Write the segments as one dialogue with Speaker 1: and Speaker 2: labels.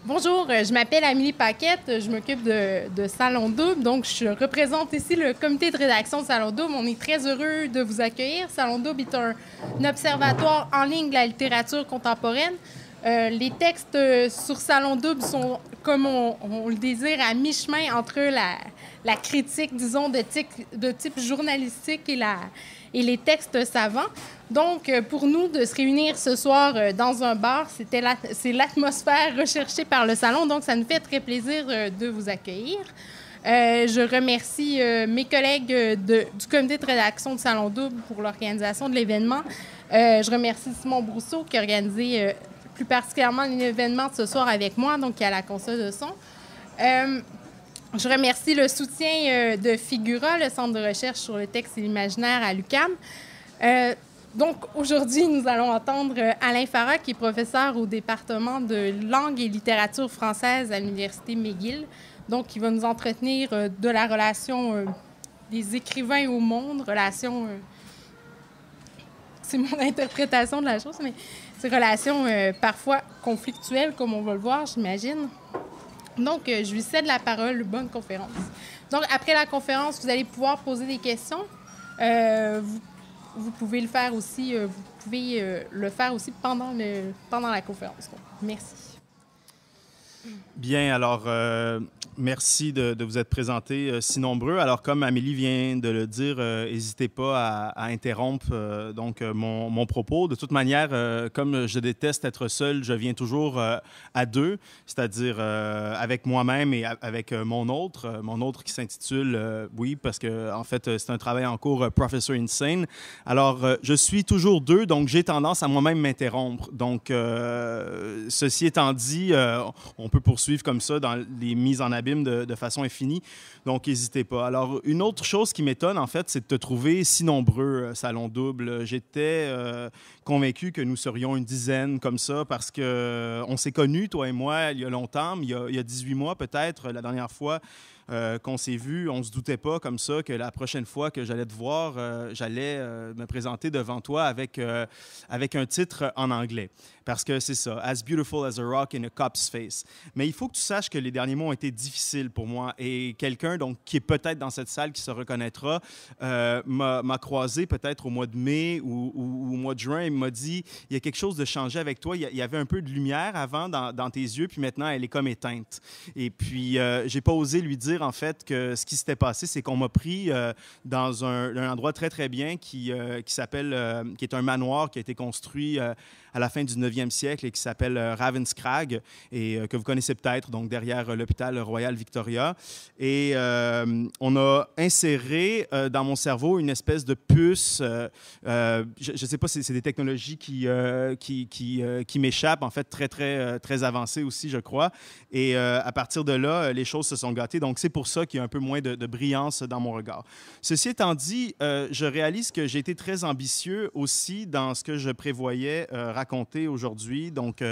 Speaker 1: Bonjour, je m'appelle Amélie Paquette, je m'occupe de Salon Double, donc je représente ici le comité de rédaction de Salon Double. On est très heureux de vous accueillir. Salon Double est un observatoire en ligne de la littérature contemporaine. Les textes sur Salon Double sont, comme on le désire, à mi-chemin entre la critique, disons, de type journalistique et les textes savants. Donc, pour nous, de se réunir ce soir dans un bar, c'est l'atmosphère recherchée par le salon. Donc, ça nous fait très plaisir de vous accueillir. Je remercie mes collègues du comité de rédaction du Salon Double pour l'organisation de l'événement. Je remercie Simon Brousseau qui a organisé plus particulièrement l'événement de ce soir avec moi, donc qui est à la console de son. Je remercie le soutien de Figura, le centre de recherche sur le texte et l'imaginaire à l'UQAM. Donc, aujourd'hui, nous allons entendre Alain Farah, qui est professeur au département de langue et littérature française à l'Université McGill. Donc, il va nous entretenir de la relation des écrivains au monde, c'est mon interprétation de la chose, mais ces relations parfois conflictuelles, comme on va le voir, j'imagine. Donc, je lui cède la parole. Bonne conférence. Donc, après la conférence, vous allez pouvoir poser des questions. Vous pouvez le faire aussi, pendant la conférence. Donc, merci.
Speaker 2: Bien, alors, merci de vous être présentés si nombreux. Alors, comme Amélie vient de le dire, n'hésitez pas à interrompre mon propos. De toute manière, comme je déteste être seul, je viens toujours à deux, c'est-à-dire avec moi-même et avec mon autre qui s'intitule, oui, parce que en fait, c'est un travail en cours, Professor Insane. Alors, je suis toujours deux, donc j'ai tendance à moi-même m'interrompre. Donc, ceci étant dit, on peut poursuivre comme ça dans les mises en abîme de façon infinie. Donc, n'hésitez pas. Alors, une autre chose qui m'étonne, en fait, c'est de te trouver si nombreux, Salon Double. J'étais convaincu que nous serions une dizaine comme ça parce qu'on s'est connus, toi et moi, il y a longtemps, il y a 18 mois peut-être, la dernière fois qu'on s'est vu. On ne se doutait pas comme ça que la prochaine fois que j'allais te voir, j'allais me présenter devant toi avec un titre en anglais. Parce que c'est ça, As Beautiful as a Rock in a Cop's Face. Mais il faut que tu saches que les derniers mois ont été difficiles pour moi. Et quelqu'un donc, qui est peut-être dans cette salle, qui se reconnaîtra, m'a croisé peut-être au mois de mai ou au mois de juin. Il m'a dit, il y a quelque chose de changé avec toi. Il y avait un peu de lumière avant dans tes yeux, puis maintenant, elle est comme éteinte. Et puis, j'ai pas osé lui dire, en fait, que ce qui s'était passé, c'est qu'on m'a pris dans un endroit très, très bien qui s'appelle, qui est un manoir qui a été construit à la fin du 9e siècle et qui s'appelle Ravenscrag et que vous connaissez peut-être, donc derrière l'hôpital Royal Victoria. Et on a inséré dans mon cerveau une espèce de puce. Je ne sais pas si c'est des technologies qui m'échappent, en fait, très, très, très avancées aussi, je crois. Et à partir de là, les choses se sont gâtées. Donc, c'est pour ça qu'il y a un peu moins de brillance dans mon regard. Ceci étant dit, je réalise que j'ai été très ambitieux aussi dans ce que je prévoyais raconter aujourd'hui. Donc,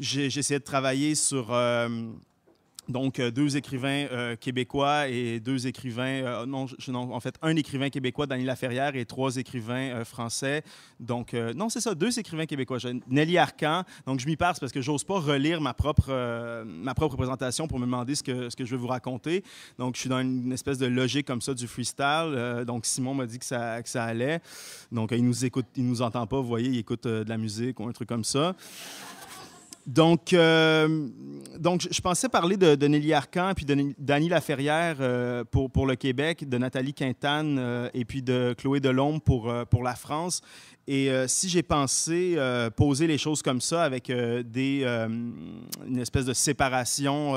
Speaker 2: j'ai essayé de travailler sur deux écrivains québécois et deux écrivains, en fait, un écrivain québécois, Dany Laferrière, et trois écrivains français. Donc, non, c'est ça, deux écrivains québécois. Nelly Arcan, donc je m'y passe parce que j'ose pas relire ma propre présentation pour me demander ce que je vais vous raconter. Donc, je suis dans une espèce de logique comme ça du freestyle. Donc, Simon m'a dit que ça allait. Donc, il nous entend pas, vous voyez, il écoute de la musique ou un truc comme ça. Donc, je pensais parler de Nelly Arcan puis de Dany Laferrière pour le Québec, de Nathalie Quintane et puis de Chloé Delhomme pour la France. Et si j'ai pensé poser les choses comme ça avec une espèce de séparation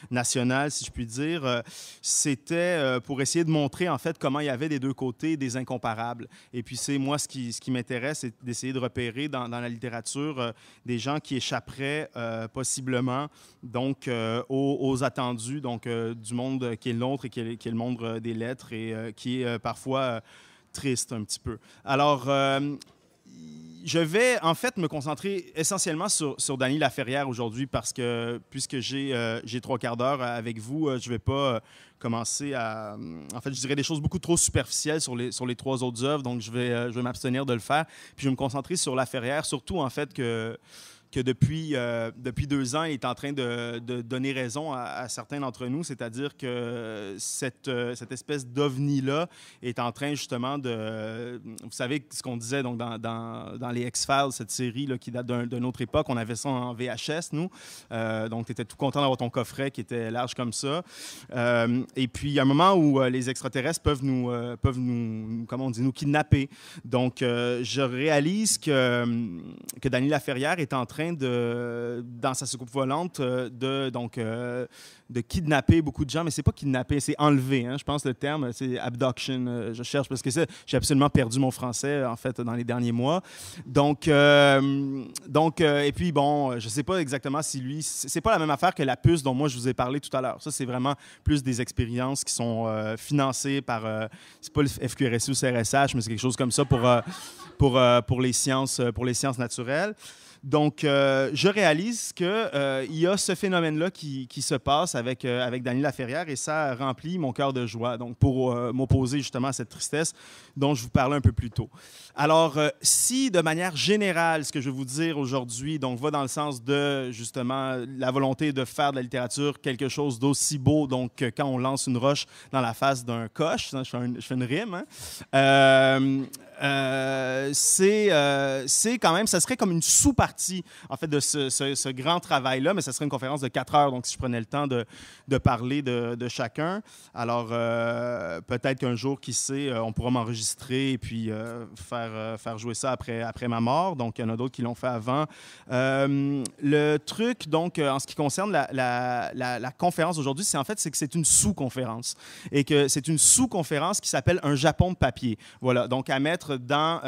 Speaker 2: nationale, si je puis dire, c'était pour essayer de montrer en fait comment il y avait des deux côtés des incomparables. Et puis c'est moi ce qui m'intéresse, c'est d'essayer de repérer dans la littérature des gens qui échapperaient possiblement donc aux attendus donc du monde qui est le nôtre et qui est le monde des lettres et qui est parfois triste un petit peu. Alors, je vais en fait me concentrer essentiellement sur Dany Laferrière aujourd'hui parce que puisque j'ai 3/4 d'heure avec vous, je ne vais pas commencer à... En fait, je dirais des choses beaucoup trop superficielles sur les trois autres œuvres, donc je vais m'abstenir de le faire. Puis je vais me concentrer sur Laferrière, surtout en fait que que depuis 2 ans, il est en train de donner raison à certains d'entre nous, c'est-à-dire que cette espèce d'ovni-là est en train justement de... Vous savez ce qu'on disait donc, dans les X-Files, cette série là, qui date d'une autre époque, on avait ça en VHS, nous. Donc, tu étais tout content d'avoir ton coffret qui était large comme ça. Et puis, il y a un moment où les extraterrestres peuvent nous comment on dit, nous kidnapper. Donc, je réalise que Dany Laferrière est en train dans sa soucoupe volante, de kidnapper beaucoup de gens, mais c'est pas kidnapper, c'est enlever. Hein. Je pense que le terme, c'est abduction. Je cherche parce que j'ai absolument perdu mon français, en fait, dans les derniers mois. Donc et puis, bon, je sais pas exactement si lui... C'est pas la même affaire que la puce dont moi, je vous ai parlé tout à l'heure. Ça, c'est vraiment plus des expériences qui sont financées par... c'est pas le FQRSU ou CRSH, mais c'est quelque chose comme ça pour les sciences naturelles. Donc, je réalise qu'il y a ce phénomène-là qui se passe avec Dany Laferrière et ça remplit mon cœur de joie, donc pour m'opposer justement à cette tristesse dont je vous parlais un peu plus tôt. Alors, si de manière générale, ce que je vais vous dire aujourd'hui donc, va dans le sens de justement la volonté de faire de la littérature quelque chose d'aussi beau, donc quand on lance une roche dans la face d'un coche, hein, je fais une rime, hein, c'est quand même, ça serait comme une sous-partie, en fait, de ce grand travail-là, mais ça serait une conférence de 4 heures, donc si je prenais le temps de parler de chacun. Alors, peut-être qu'un jour, qui sait, on pourra m'enregistrer et puis faire jouer ça après ma mort. Donc, il y en a d'autres qui l'ont fait avant. Le truc, donc, en ce qui concerne la conférence d'aujourd'hui, c'est que c'est une sous-conférence et que c'est une sous-conférence qui s'appelle « Un Japon de papier ». Voilà, donc à mettre dans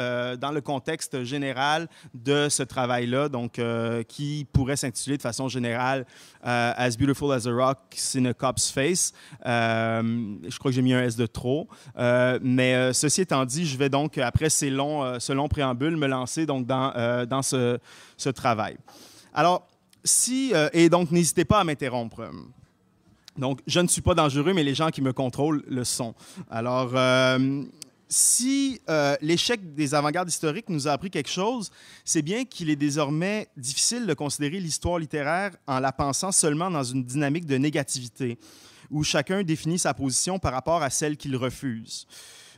Speaker 2: le contexte général de ce travail-là, donc qui pourrait s'intituler de façon générale As Beautiful as a Rock in a Cop's Face. Je crois que j'ai mis un S de trop. Mais ceci étant dit, je vais donc, après ce long préambule, me lancer donc, dans ce travail. Alors, et donc, n'hésitez pas à m'interrompre. Donc, je ne suis pas dangereux, mais les gens qui me contrôlent le sont. Alors, si l'échec des avant-gardes historiques nous a appris quelque chose, c'est bien qu'il est désormais difficile de considérer l'histoire littéraire en la pensant seulement dans une dynamique de négativité, où chacun définit sa position par rapport à celle qu'il refuse.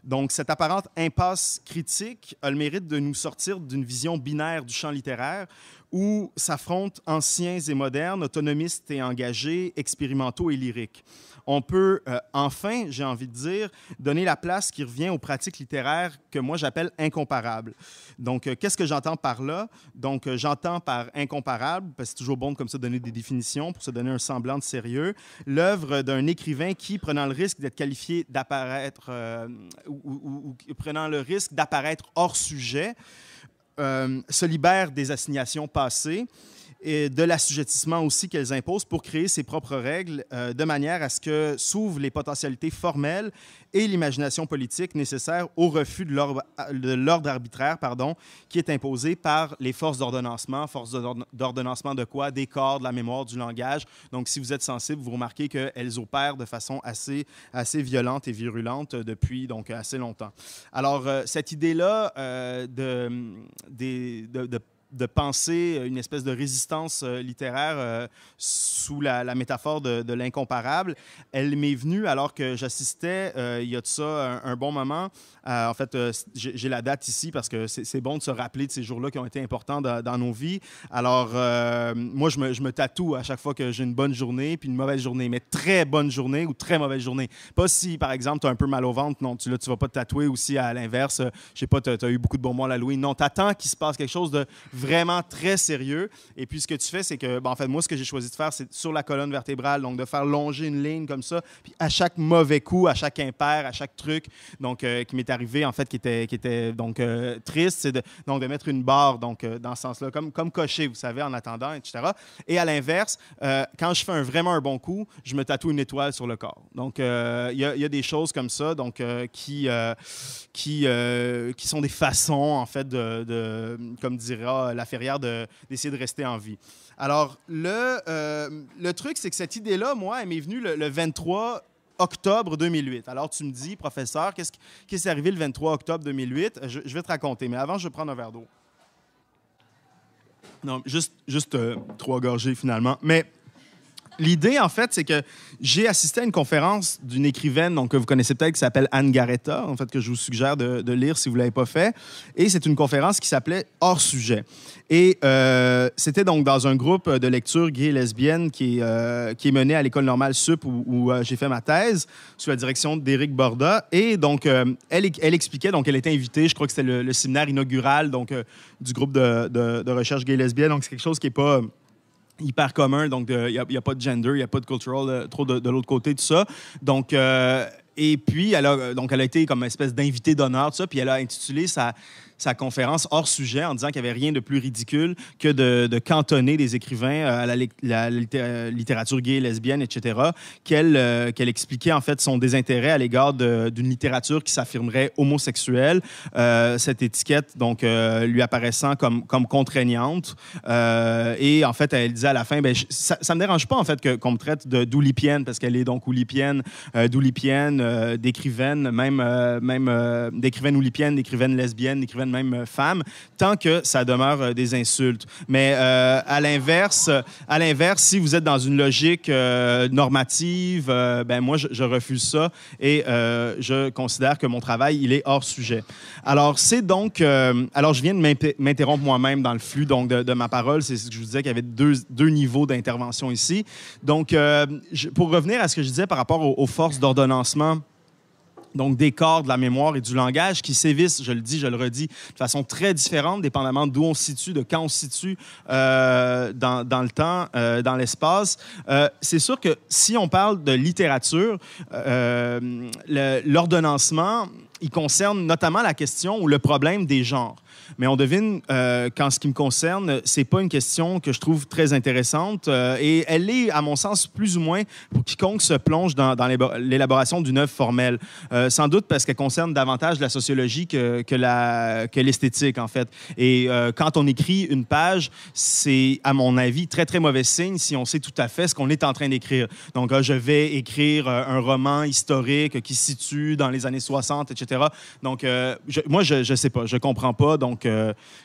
Speaker 2: Donc, cette apparente impasse critique a le mérite de nous sortir d'une vision binaire du champ littéraire où s'affrontent anciens et modernes, autonomistes et engagés, expérimentaux et lyriques. On peut enfin, j'ai envie de dire, donner la place qui revient aux pratiques littéraires que moi j'appelle incomparables. Donc, qu'est-ce que j'entends par là? Donc, j'entends par incomparable, parce que c'est toujours bon de comme ça donner des définitions pour se donner un semblant de sérieux, l'œuvre d'un écrivain qui, prenant le risque d'être qualifié d'apparaître ou prenant le risque d'apparaître hors sujet, se libère des assignations passées et de l'assujettissement aussi qu'elles imposent pour créer ses propres règles de manière à ce que s'ouvrent les potentialités formelles et l'imagination politique nécessaire au refus de l'ordre arbitraire qui est imposé par les forces d'ordonnancement. Forces d'ordonnancement de quoi? Des corps, de la mémoire, du langage. Donc, si vous êtes sensible, vous remarquez qu'elles opèrent de façon assez violente et virulente depuis donc, assez longtemps. Alors, cette idée-là de penser une espèce de résistance littéraire sous la métaphore de l'incomparable. Elle m'est venue alors que j'assistais, il y a de ça un bon moment. En fait, j'ai la date ici parce que c'est bon de se rappeler de ces jours-là qui ont été importants dans nos vies. Alors, moi, je me tatoue à chaque fois que j'ai une bonne journée puis une mauvaise journée, mais très bonne journée ou très mauvaise journée. Pas si, par exemple, tu as un peu mal au ventre, non, tu vas pas te tatouer aussi à l'inverse. Je sais pas, tu as eu beaucoup de bons mois à l'Halloween. Non, tu attends qu'il se passe quelque chose de vraiment très sérieux. Et puis, ce que tu fais, c'est que, en fait, moi, ce que j'ai choisi de faire, c'est sur la colonne vertébrale, donc de faire longer une ligne comme ça. Puis, à chaque mauvais coup, à chaque impair, à chaque truc, donc, qui m'est arrivé, en fait, qui était donc triste, c'est de mettre une barre, donc, dans ce sens-là, comme cocher, vous savez, en attendant, etc. Et à l'inverse, quand je fais vraiment un bon coup, je me tatoue une étoile sur le corps. Donc, il y a des choses comme ça, donc, qui sont des façons, en fait, comme dira Laferrière, d'essayer de rester en vie. Alors, le truc, c'est que cette idée-là, moi, elle m'est venue le 23 octobre 2008. Alors, tu me dis, professeur, qu'est-ce qui est arrivé le 23 octobre 2008? Je vais te raconter, mais avant, je vais prendre un verre d'eau. Non, juste 3 gorgées finalement. Mais l'idée, en fait, c'est que j'ai assisté à une conférence d'une écrivaine donc, que vous connaissez peut-être, qui s'appelle Anne Garretta, en fait, que je vous suggère de lire si vous ne l'avez pas fait. Et c'est une conférence qui s'appelait « Hors sujet ». Et c'était donc dans un groupe de lecture gay et lesbienne qui est mené à l'École normale sup où j'ai fait ma thèse, sous la direction d'Éric Borda. Et donc, elle expliquait, donc elle était invitée, je crois que c'était le séminaire inaugural donc, du groupe de recherche gay et lesbienne. Donc, c'est quelque chose qui n'est pas hyper commun, donc il n'y a pas de gender, il n'y a pas de cultural trop de l'autre côté, tout ça. Donc, et puis, elle a été comme une espèce d'invité d'honneur, tout ça, puis elle a intitulé sa conférence hors sujet en disant qu'il n'y avait rien de plus ridicule que de cantonner des écrivains à la littérature gay et lesbienne, etc., qu'elle expliquait en fait son désintérêt à l'égard d'une littérature qui s'affirmerait homosexuelle, cette étiquette donc lui apparaissant comme contraignante. Et en fait, elle disait à la fin, ça me dérange pas en fait qu'on me traite d'oulipienne, parce qu'elle est donc oulipienne, d'écrivaine, même d'écrivaine oulipienne, d'écrivaine lesbienne, d'écrivaine même femme, tant que ça demeure des insultes. Mais à l'inverse, si vous êtes dans une logique normative, moi, je refuse ça et je considère que mon travail, il est hors sujet. Alors, c'est donc... alors, je viens de m'interrompre moi-même dans le flux donc, de ma parole. C'est ce que je vous disais qu'il y avait deux niveaux d'intervention ici. Donc, pour revenir à ce que je disais par rapport aux forces d'ordonnancement, donc des corps, de la mémoire et du langage qui sévissent, je le dis, je le redis, de façon très différente, dépendamment d'où on se situe, de quand on se situe dans le temps, dans l'espace. C'est sûr que si on parle de littérature, l'ordonnancement, il concerne notamment la question ou le problème des genres. Mais on devine qu'en ce qui me concerne, c'est pas une question que je trouve très intéressante et elle est, à mon sens, plus ou moins pour quiconque se plonge dans l'élaboration d'une œuvre formelle. Sans doute parce qu'elle concerne davantage la sociologie que l'esthétique, en fait. Et quand on écrit une page, c'est, à mon avis, très, très mauvais signe si on sait tout à fait ce qu'on est en train d'écrire. Donc, je vais écrire un roman historique qui se situe dans les années 60, etc. Donc, moi, je sais pas, je comprends pas. Donc,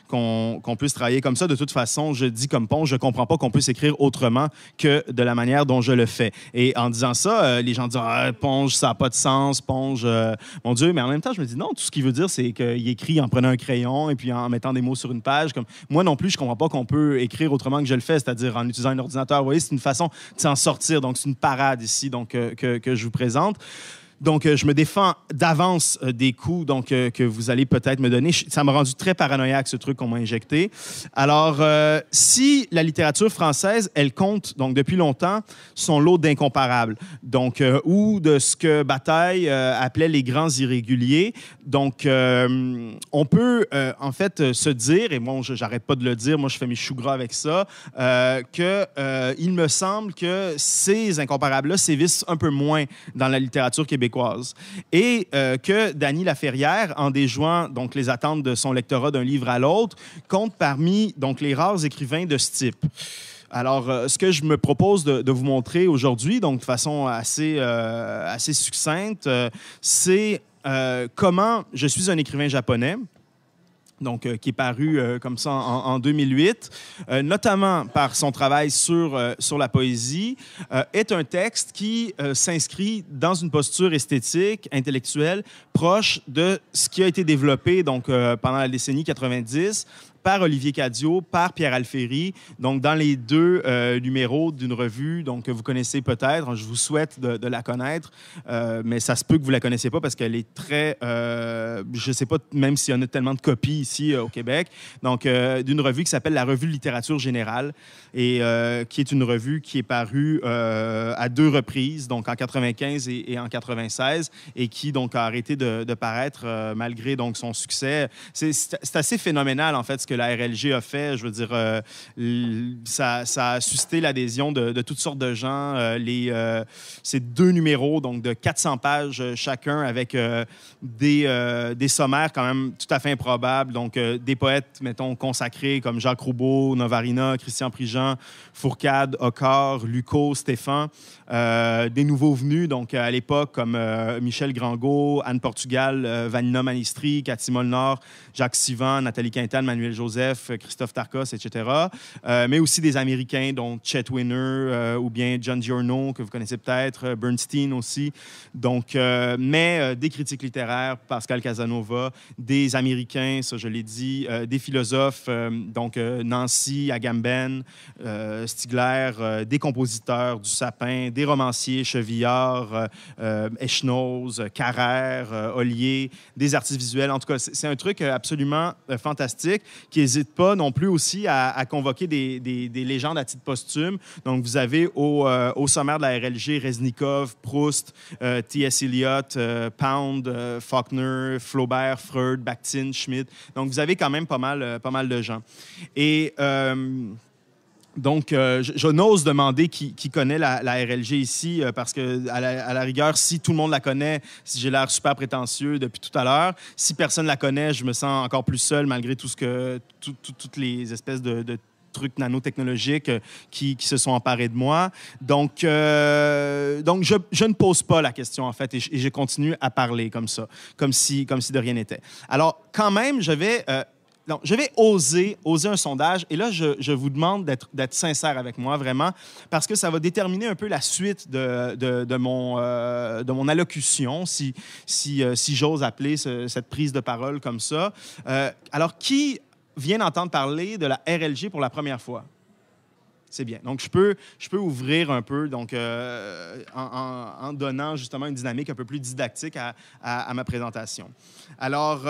Speaker 2: qu'on puisse travailler comme ça. De toute façon, je dis comme Ponge, je ne comprends pas qu'on puisse écrire autrement que de la manière dont je le fais. Et en disant ça, les gens disent « Ponge, ça n'a pas de sens, Ponge, mon Dieu ». Mais en même temps, je me dis non, tout ce qu'il veut dire, c'est qu'il écrit en prenant un crayon et puis en mettant des mots sur une page. Comme... Moi non plus, je ne comprends pas qu'on peut écrire autrement que je le fais, c'est-à-dire en utilisant un ordinateur. Vous voyez, c'est une façon de s'en sortir. Donc, c'est une parade ici donc, que je vous présente. Donc, je me défends d'avance des coups donc, que vous allez peut-être me donner. Ça m'a rendu très paranoïaque, ce truc qu'on m'a injecté. Alors, si la littérature française, elle compte donc depuis longtemps son lot d'incomparables, donc, ou de ce que Bataille appelait les grands irréguliers. Donc, on peut en fait se dire, et moi, j'arrête pas de le dire, moi, je fais mes choux gras avec ça, il me semble que ces incomparables-là sévissent un peu moins dans la littérature québécoise. Et que Dany Laferrière, en déjouant donc, les attentes de son lectorat d'un livre à l'autre, compte parmi donc, les rares écrivains de ce type. Alors, ce que je me propose de vous montrer aujourd'hui, donc de façon assez succincte, c'est comment je suis un écrivain japonais, donc, qui est paru comme ça en 2008, notamment par son travail sur la poésie, est un texte qui s'inscrit dans une posture esthétique, intellectuelle, proche de ce qui a été développé donc, pendant la décennie 90 par Olivier Cadiot, par Pierre Alféry, donc dans les deux numéros d'une revue donc, que vous connaissez peut-être. Je vous souhaite de la connaître, mais ça se peut que vous ne la connaissiez pas parce qu'elle est très... je ne sais pas même s'il y en a tellement de copies ici au Québec. Donc, d'une revue qui s'appelle la Revue de littérature générale et qui est une revue qui est parue à 2 reprises, donc en 95 et en 96, et qui donc a arrêté de paraître malgré donc, son succès. C'est assez phénoménal, en fait, ce que la RLG a fait. Je veux dire, ça a suscité l'adhésion de toutes sortes de gens. Ces 2 numéros, donc de 400 pages chacun, avec des sommaires quand même tout à fait improbables. Donc, des poètes, mettons, consacrés comme Jacques Roubaud, Novarina, Christian Prigent, Fourcade, Ocor, Lucot, Stéphan. Des nouveaux venus, donc à l'époque, comme Michel Grangot, Anne Portugal, Vanina Manistri, Cathy Molnor, Jacques Sivan, Nathalie Quintal, Manuel Joseph, Christophe Tarkos, etc. Mais aussi des Américains, dont Chet Winner ou bien John Giorno, que vous connaissez peut-être, Bernstein aussi. Donc, mais des critiques littéraires, Pascal Casanova, des Américains, ça je l'ai dit, des philosophes, donc Nancy, Agamben, Stigler, des compositeurs, du Sapin, des romanciers, Chevillard, Echenoz, Carrère, Ollier, des artistes visuels. En tout cas, c'est un truc absolument fantastique qui n'hésite pas non plus aussi à convoquer des légendes à titre posthume. Donc, vous avez au sommaire de la RLG Reznikov, Proust, T.S. Eliot, Pound, Faulkner, Flaubert, Freud, Bakhtin, Schmidt. Donc, vous avez quand même pas mal de gens. Et donc, je n'ose demander qui connaît la RLG ici, parce que à la rigueur, si tout le monde la connaît, si j'ai l'air super prétentieux depuis tout à l'heure, si personne la connaît, je me sens encore plus seul malgré toutes les espèces de trucs nanotechnologiques qui se sont emparés de moi. Donc je ne pose pas la question, en fait, et je continue à parler comme ça, comme si de rien n'était. Alors, quand même, je vais oser un sondage, et là, je vous demande d'être sincère avec moi, vraiment, parce que ça va déterminer un peu la suite de mon allocution, si j'ose appeler cette prise de parole comme ça. Alors, qui vient d'entendre parler de la RLG pour la première fois? C'est bien. Donc, je peux ouvrir un peu, donc, en donnant justement une dynamique un peu plus didactique à ma présentation. Alors,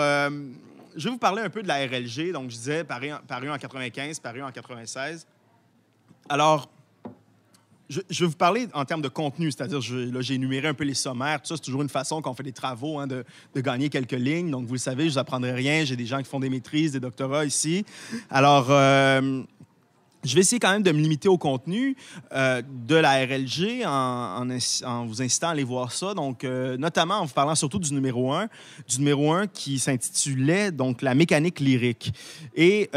Speaker 2: je vais vous parler un peu de la RLG. Donc, je disais, paru en 95, paru en 96. Alors, je vais vous parler en termes de contenu, c'est-à-dire, là, j'ai énuméré un peu les sommaires. Tout ça, c'est toujours une façon quand on fait des travaux, hein, de gagner quelques lignes. Donc, vous le savez, je ne vous apprendrai rien. J'ai des gens qui font des maîtrises, des doctorats ici. Alors, je vais essayer quand même de me limiter au contenu de la RLG en vous incitant à aller voir ça. Donc, notamment en vous parlant surtout du numéro 1 qui s'intitulait donc La mécanique lyrique et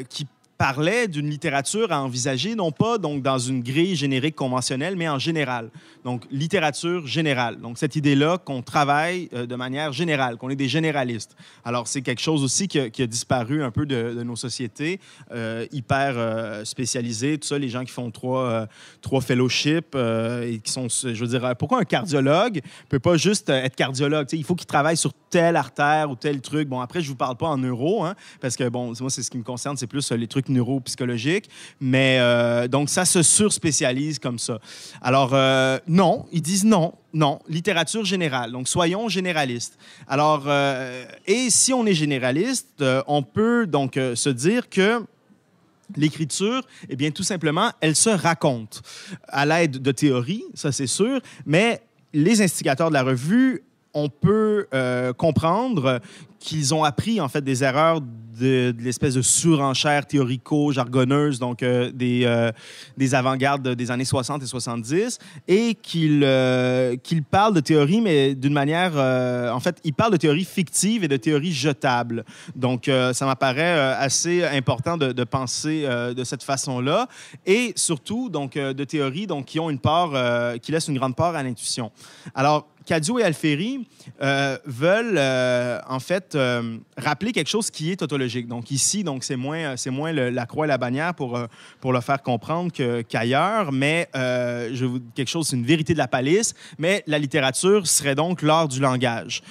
Speaker 2: qui parlait d'une littérature à envisager, non pas donc dans une grille générique conventionnelle, mais en général. Donc, littérature générale. Donc, cette idée-là qu'on travaille de manière générale, qu'on est des généralistes. Alors, c'est quelque chose aussi qui a disparu un peu de nos sociétés, hyper spécialisées, tout ça, les gens qui font trois fellowships et qui sont, je veux dire, pourquoi un cardiologue ne peut pas juste être cardiologue? T'sais, il faut qu'il travaille sur telle artère ou tel truc. Bon, après, je ne vous parle pas en neuro, hein, parce que, bon, moi, c'est ce qui me concerne, c'est plus les trucs neuropsychologiques. Mais donc, ça se surspécialise comme ça. Alors, non, ils disent non, littérature générale. Donc, soyons généralistes. Alors, et si on est généraliste, on peut donc se dire que l'écriture, eh bien, tout simplement, elle se raconte à l'aide de théories, ça c'est sûr, mais les instigateurs de la revue, on peut comprendre qu'ils ont appris, en fait, des erreurs de l'espèce de surenchère théorico-jargonneuse, donc des avant-gardes des années 60 et 70, et qu'ils parlent de théorie, mais d'une manière... en fait, ils parlent de théorie fictive et de théorie jetable. Donc, ça m'apparaît assez important de penser de cette façon-là, et surtout, donc, de théories donc, qui ont une part, qui laissent une grande part à l'intuition. Alors, Cadieux et Alfieri veulent, en fait, rappeler quelque chose qui est tautologique. Donc ici, donc, c'est moins la croix et la bannière pour le faire comprendre qu'ailleurs, mais quelque chose, c'est une vérité de la palisse, mais la littérature serait donc l'art du langage.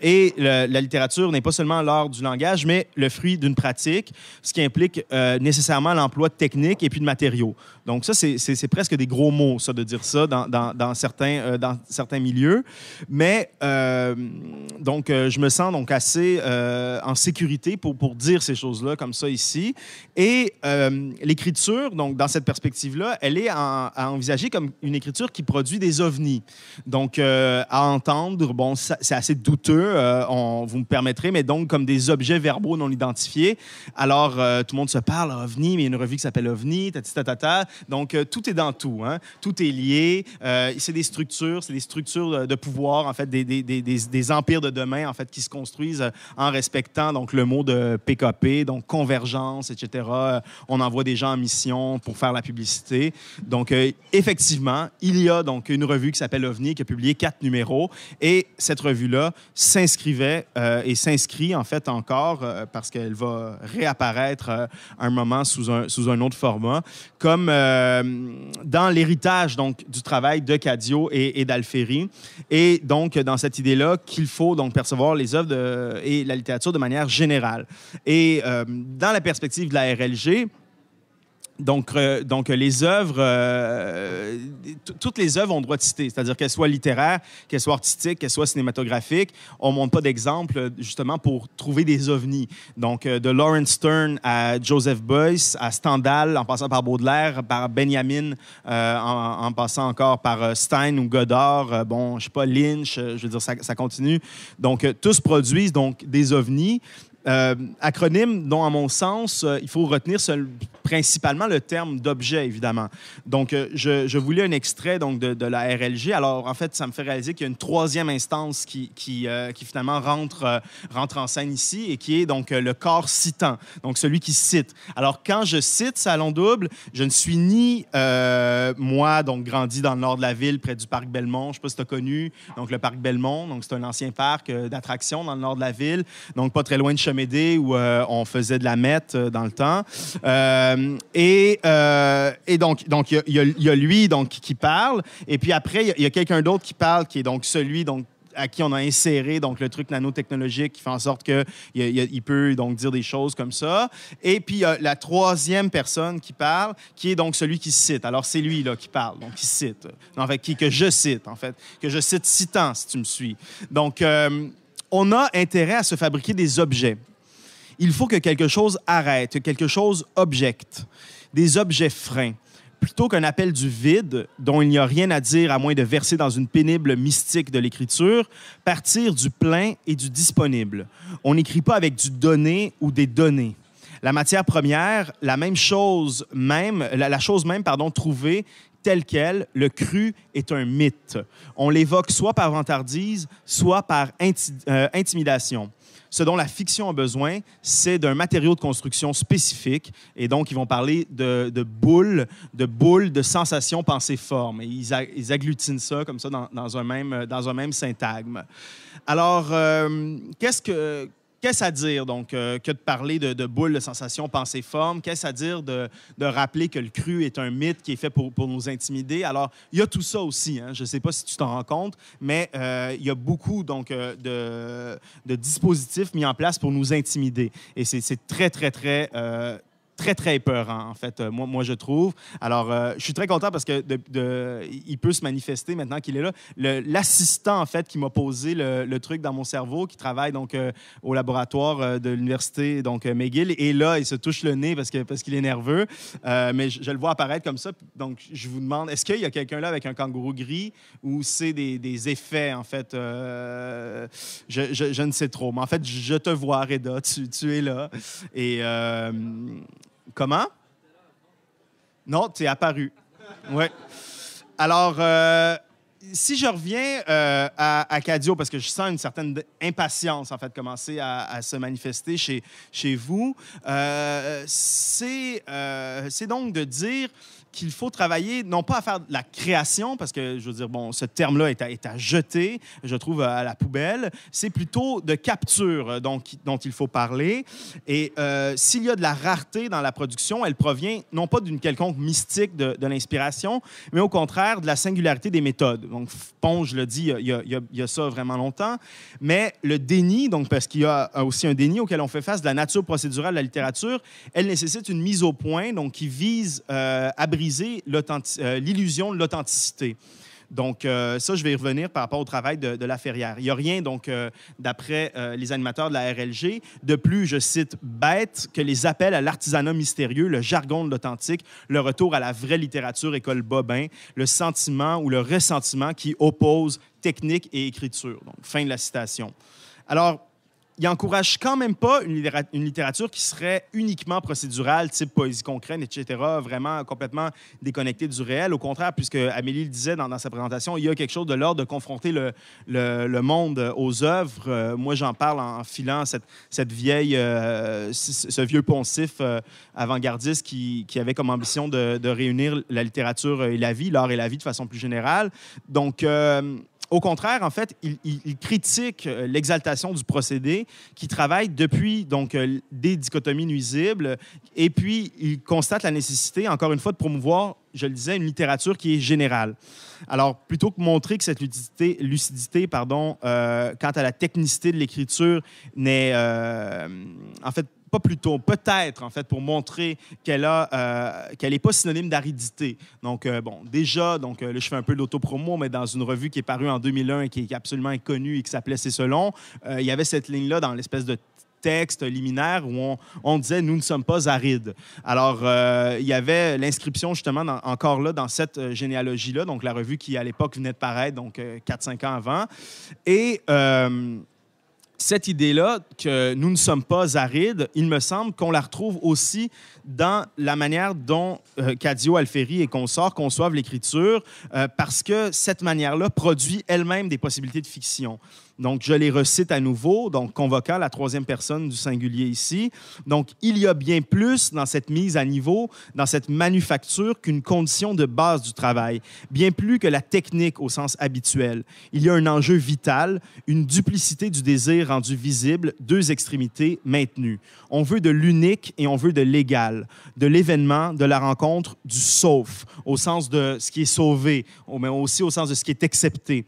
Speaker 2: Et la littérature n'est pas seulement l'art du langage, mais le fruit d'une pratique, ce qui implique nécessairement l'emploi de techniques et puis de matériaux. Donc ça, c'est presque des gros mots, ça, de dire ça dans certains milieux. Mais donc, je me sens donc assez en sécurité pour dire ces choses-là comme ça ici. Et l'écriture, donc dans cette perspective-là, elle est à envisager comme une écriture qui produit des ovnis. Donc, à entendre, bon, c'est assez douteux, vous me permettrez, mais donc comme des objets verbaux non identifiés. Alors, tout le monde se parle, ovni, mais il y a une revue qui s'appelle OVNI, tatata. Donc, tout est dans tout, hein? Tout est lié. C'est des structures de pouvoir, en fait, des empires de demain, en fait, qui se construisent en respectant donc le mot de PKP, donc convergence, etc. On envoie des gens en mission pour faire la publicité. Donc, effectivement, il y a donc une revue qui s'appelle OVNI qui a publié 4 numéros et cette revue-là s'inscrivait et s'inscrit en fait encore parce qu'elle va réapparaître à un moment sous un autre format, comme dans l'héritage donc du travail de Cadio et d'Alferi. Et donc, dans cette idée-là qu'il faut donc percevoir les œuvres et la littérature de manière générale. Et dans la perspective de la RLG, donc les œuvres, toutes les œuvres ont droit de citer, c'est-à-dire qu'elles soient littéraires, qu'elles soient artistiques, qu'elles soient cinématographiques. On ne montre pas d'exemple, justement, pour trouver des ovnis. Donc, de Lawrence Stern à Joseph Beuys, à Stendhal, en passant par Baudelaire, par Benjamin, en passant encore par Stein ou Godard, bon, je sais pas, Lynch, je veux dire, ça continue. Donc, tous produisent donc des ovnis. Acronyme dont, à mon sens, il faut retenir principalement le terme d'objet, évidemment. Donc, je vous lis un extrait donc, de la RLG. Alors, en fait, ça me fait réaliser qu'il y a une troisième instance qui finalement rentre en scène ici et qui est donc le corps citant, donc celui qui cite. Alors, quand je cite Salon Double, je ne suis ni, moi, donc grandi dans le nord de la ville, près du parc Belmont. Je ne sais pas si tu as connu, donc le parc Belmont. Donc, c'est un ancien parc d'attractions dans le nord de la ville, donc pas très loin de Chemédé où on faisait de la meth dans le temps. Et donc il y a lui donc, qui parle, et puis après, il y a quelqu'un d'autre qui parle, qui est donc celui donc, à qui on a inséré donc, le truc nanotechnologique qui fait en sorte qu'il peut donc, dire des choses comme ça. Et puis, il y a la troisième personne qui parle, qui est donc celui qui cite. Alors, c'est lui là, qui parle, donc qui cite. En fait, que je cite, en fait. Que je cite citant, si tu me suis. Donc, on a intérêt à se fabriquer des objets. Il faut que quelque chose arrête, que quelque chose objecte, des objets freins. Plutôt qu'un appel du vide, dont il n'y a rien à dire à moins de verser dans une pénible mystique de l'écriture, partir du plein et du disponible. On n'écrit pas avec du donné ou des données. La matière première, la chose même, trouvée, telle quelle, le cru est un mythe. On l'évoque soit par vantardise, soit par intimidation. Ce dont la fiction a besoin, c'est d'un matériau de construction spécifique. Et donc, ils vont parler de boules, de sensations, pensées, formes. Et ils agglutinent ça comme ça dans un même syntagme. Alors, qu'est-ce à dire, donc, que de parler de boules, de sensations, pensées, formes? Qu'est-ce à dire de rappeler que le cru est un mythe qui est fait pour nous intimider? Alors, il y a tout ça aussi. Hein? Je ne sais pas si tu t'en rends compte, mais il y a beaucoup donc, de dispositifs mis en place pour nous intimider. Et c'est très, très, très... très, très épeurant, en fait, moi, je trouve. Alors, je suis très content parce que il peut se manifester maintenant qu'il est là. L'assistant, en fait, qui m'a posé le truc dans mon cerveau, qui travaille donc au laboratoire de l'université donc McGill, est là, il se touche le nez parce qu'il est nerveux. Mais je le vois apparaître comme ça. Donc, je vous demande, est-ce qu'il y a quelqu'un là avec un kangourou gris ou c'est des effets, en fait? Je ne sais trop. Mais en fait, je te vois, Reda, tu es là. Et... Comment? Non, tu es apparu. Oui. Alors, si je reviens à Cadio, parce que je sens une certaine impatience, en fait, commencer à se manifester chez vous, c'est donc de dire qu'il faut travailler, non pas à faire de la création, parce que, je veux dire, bon, ce terme-là est à jeter, je trouve, à la poubelle. C'est plutôt de capture dont il faut parler. Et s'il y a de la rareté dans la production, elle provient non pas d'une quelconque mystique de l'inspiration, mais au contraire de la singularité des méthodes. Donc, Ponge le dit, il y a ça vraiment longtemps. Mais le déni, donc parce qu'il y a aussi un déni auquel on fait face de la nature procédurale de la littérature, elle nécessite une mise au point donc, qui vise à briser l'illusion de l'authenticité. Donc, ça, je vais y revenir par rapport au travail de Laferrière. Il n'y a rien, donc, d'après les animateurs de la RLG, de plus, je cite, bête que les appels à l'artisanat mystérieux, le jargon de l'authentique, le retour à la vraie littérature école Bobin, le sentiment ou le ressentiment qui oppose technique et écriture. Donc, fin de la citation. Alors, il n'encourage quand même pas une littérature qui serait uniquement procédurale, type poésie concrète, etc., vraiment complètement déconnectée du réel. Au contraire, puisque Amélie le disait dans sa présentation, il y a quelque chose de l'ordre de confronter le monde aux œuvres. Moi, j'en parle en filant ce vieux poncif avant-gardiste qui avait comme ambition de réunir la littérature et la vie, l'art et la vie de façon plus générale. Donc, au contraire, en fait, il critique l'exaltation du procédé qui travaille depuis donc, des dichotomies nuisibles et puis il constate la nécessité, encore une fois, de promouvoir, je le disais, une littérature qui est générale. Alors, plutôt que montrer que cette lucidité quant à la technicité de l'écriture n'est, en fait, pas plutôt, peut-être, en fait, pour montrer qu'elle n'est pas synonyme d'aridité. Donc, déjà, là, je fais un peu d'autopromo, mais dans une revue qui est parue en 2001 et qui est absolument inconnue et qui s'appelait C'est selon, il y avait cette ligne-là dans l'espèce de texte liminaire où on disait « Nous ne sommes pas arides ». Alors, il y avait l'inscription, justement, encore là, dans cette généalogie-là, donc la revue qui, à l'époque, venait de paraître, donc 4-5 ans avant. Et cette idée-là que nous ne sommes pas arides, il me semble qu'on la retrouve aussi dans la manière dont Cadio, Alfieri et consorts conçoivent l'écriture, parce que cette manière-là produit elle-même des possibilités de fiction. Donc, je les recite à nouveau, donc convoquant la troisième personne du singulier ici. Donc, il y a bien plus dans cette mise à niveau, dans cette manufacture, qu'une condition de base du travail, bien plus que la technique au sens habituel. Il y a un enjeu vital, une duplicité du désir rendu visible, deux extrémités maintenues. On veut de l'unique et on veut de l'égal, de l'événement, de la rencontre, du sauf, au sens de ce qui est sauvé, mais aussi au sens de ce qui est accepté.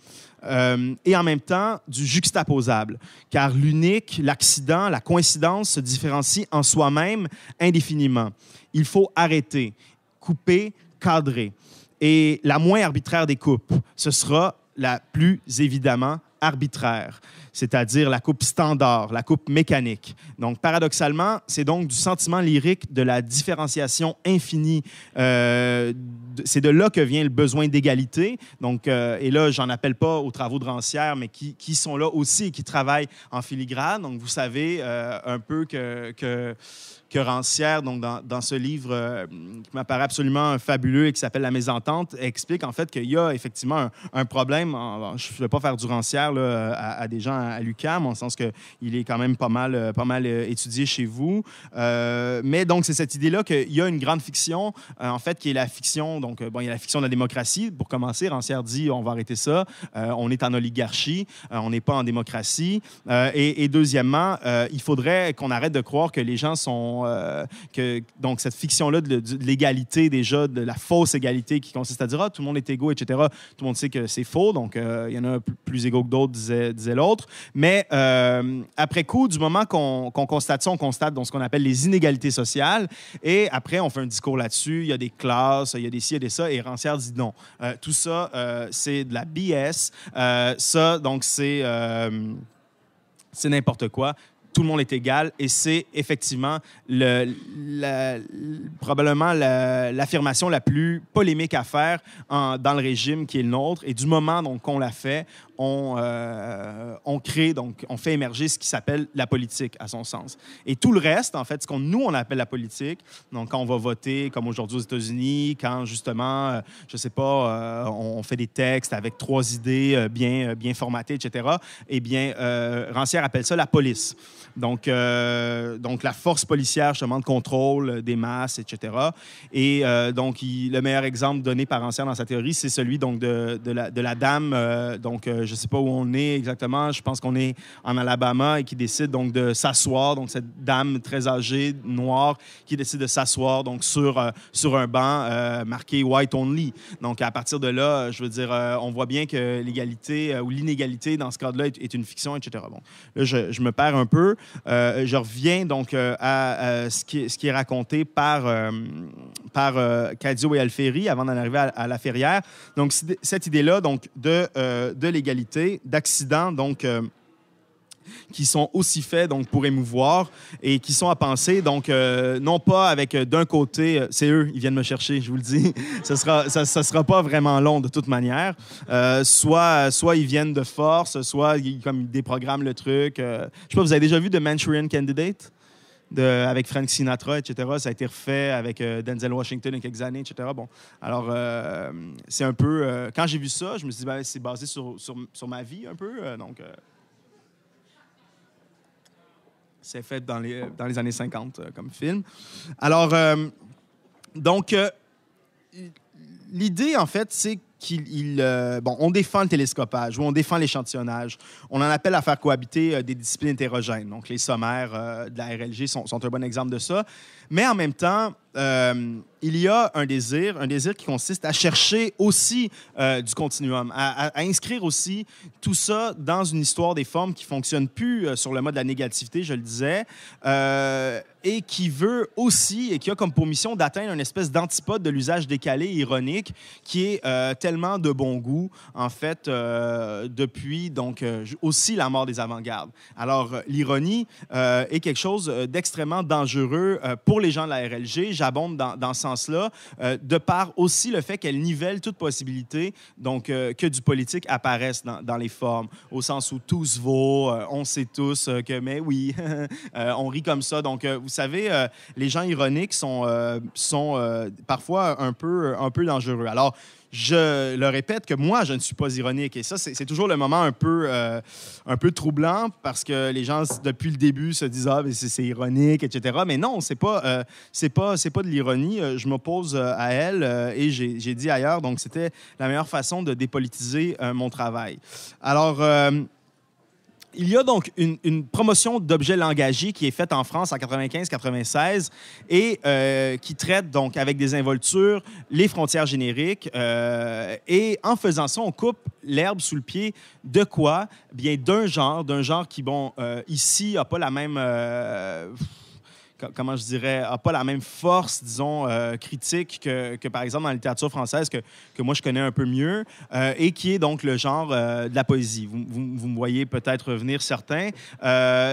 Speaker 2: Et en même temps du juxtaposable, car l'unique, l'accident, la coïncidence se différencient en soi-même indéfiniment. Il faut arrêter, couper, cadrer. Et la moins arbitraire des coupes, ce sera la plus évidemment arbitraire, c'est-à-dire la coupe standard, la coupe mécanique. Donc, paradoxalement, c'est donc du sentiment lyrique de la différenciation infinie. C'est de là que vient le besoin d'égalité. Donc, et là, j'en appelle pas aux travaux de Rancière, mais qui sont là aussi et qui travaillent en filigrane. Donc, vous savez un peu que Rancière, donc dans ce livre qui m'apparaît absolument fabuleux et qui s'appelle La Mésentente, explique en fait qu'il y a effectivement un problème. Je ne vais pas faire du Rancière là, à des gens à l'UQAM, en le sens qu'il est quand même pas mal étudié chez vous. Mais donc, c'est cette idée-là qu'il y a une grande fiction, en fait, qui est la fiction. Donc, il y a la fiction de la démocratie. Pour commencer, Rancière dit on va arrêter ça. On est en oligarchie, on n'est pas en démocratie. Et deuxièmement, il faudrait qu'on arrête de croire que les gens sont donc cette fiction-là de l'égalité déjà, de la fausse égalité qui consiste à dire tout le monde est égaux, etc. Tout le monde sait que c'est faux, donc il y en a plus égaux que d'autres, disait l'autre. Mais après coup, du moment qu'on constate ça, on constate donc, ce qu'on appelle les inégalités sociales, et après, on fait un discours là-dessus. Il y a des classes, il y a des ci, il y a des ça, et Rancière dit non. Tout ça, c'est de la BS. Ça, donc, c'est n'importe quoi. Tout le monde est égal, et c'est effectivement probablement l'affirmation la plus polémique à faire dans le régime qui est le nôtre. Et du moment donc, qu'on l'a fait, on crée, donc on fait émerger ce qui s'appelle la politique, à son sens. Et tout le reste, en fait, ce on appelle la politique, donc quand on va voter, comme aujourd'hui aux États-Unis, quand justement, je sais pas, on fait des textes avec 3 idées bien formatées, etc., eh bien, Rancière appelle ça la police. Donc la force policière, justement, de contrôle des masses, etc. Et donc, le meilleur exemple donné par Rancière dans sa théorie, c'est celui donc, de la dame, je ne sais pas où on est exactement, je pense qu'on est en Alabama, et qui décide donc de s'asseoir, donc cette dame très âgée, noire, qui décide de s'asseoir donc sur un banc marqué « White Only ». Donc, à partir de là, je veux dire, on voit bien que l'égalité ou l'inégalité, dans ce cadre-là, est une fiction, etc. Bon, là, je me perds un peu. Je reviens donc à ce qui est raconté par Cadio et Alfieri avant d'en arriver à La Ferrière. Donc, cette idée-là donc, de l'égalité, d'accident, donc qui sont aussi faits donc, pour émouvoir et qui sont à penser, donc non pas avec d'un côté, c'est eux, ils viennent me chercher, je vous le dis, ça sera pas vraiment long de toute manière, soit ils viennent de force, soit comme ils déprogramment le truc. Je sais pas, vous avez déjà vu The Manchurian Candidate? Avec Frank Sinatra, etc. Ça a été refait avec Denzel Washington il y a quelques années, etc. Bon, alors, c'est un peu... quand j'ai vu ça, je me suis dit, ben, c'est basé sur ma vie un peu. C'est fait dans les années 50 comme film. Alors, l'idée, en fait, c'est on défend le télescopage ou on défend l'échantillonnage. On en appelle à faire cohabiter des disciplines hétérogènes. Donc, les sommaires de la RLG sont un bon exemple de ça. Mais en même temps, il y a un désir qui consiste à chercher aussi du continuum, à inscrire aussi tout ça dans une histoire des formes qui ne fonctionne plus sur le mode de la négativité, je le disais, et qui veut aussi, et qui a comme pour mission d'atteindre une espèce d'antipode de l'usage décalé et ironique qui est tellement de bon goût, en fait, depuis donc aussi la mort des avant-gardes. Alors, l'ironie est quelque chose d'extrêmement dangereux pour les gens de la RLG. J'abonde dans ce sens-là, de par aussi le fait qu'elle nivelle toute possibilité donc, que du politique apparaisse dans les formes, au sens où tout se vaut, on sait tous que, mais oui, on rit comme ça. Donc, vous savez, les gens ironiques sont parfois un peu dangereux. Alors, je le répète que moi, je ne suis pas ironique. Et ça, c'est toujours le moment un peu troublant parce que les gens, depuis le début, se disent « Ah, c'est ironique, etc. » Mais non, c'est pas de l'ironie. Je m'oppose à elle et j'ai dit ailleurs. Donc, c'était la meilleure façon de dépolitiser mon travail. Alors... il y a donc une promotion d'objets langagiers qui est faite en France en 95-96 et qui traite donc avec des involtures les frontières génériques. Et en faisant ça, on coupe l'herbe sous le pied de quoi? Bien, d'un genre qui, bon, ici, n'a pas la même... comment je dirais, n'a pas la même force, disons, critique que, par exemple, dans la littérature française que moi, je connais un peu mieux, et qui est donc le genre de la poésie. Vous me voyez peut-être revenir certains,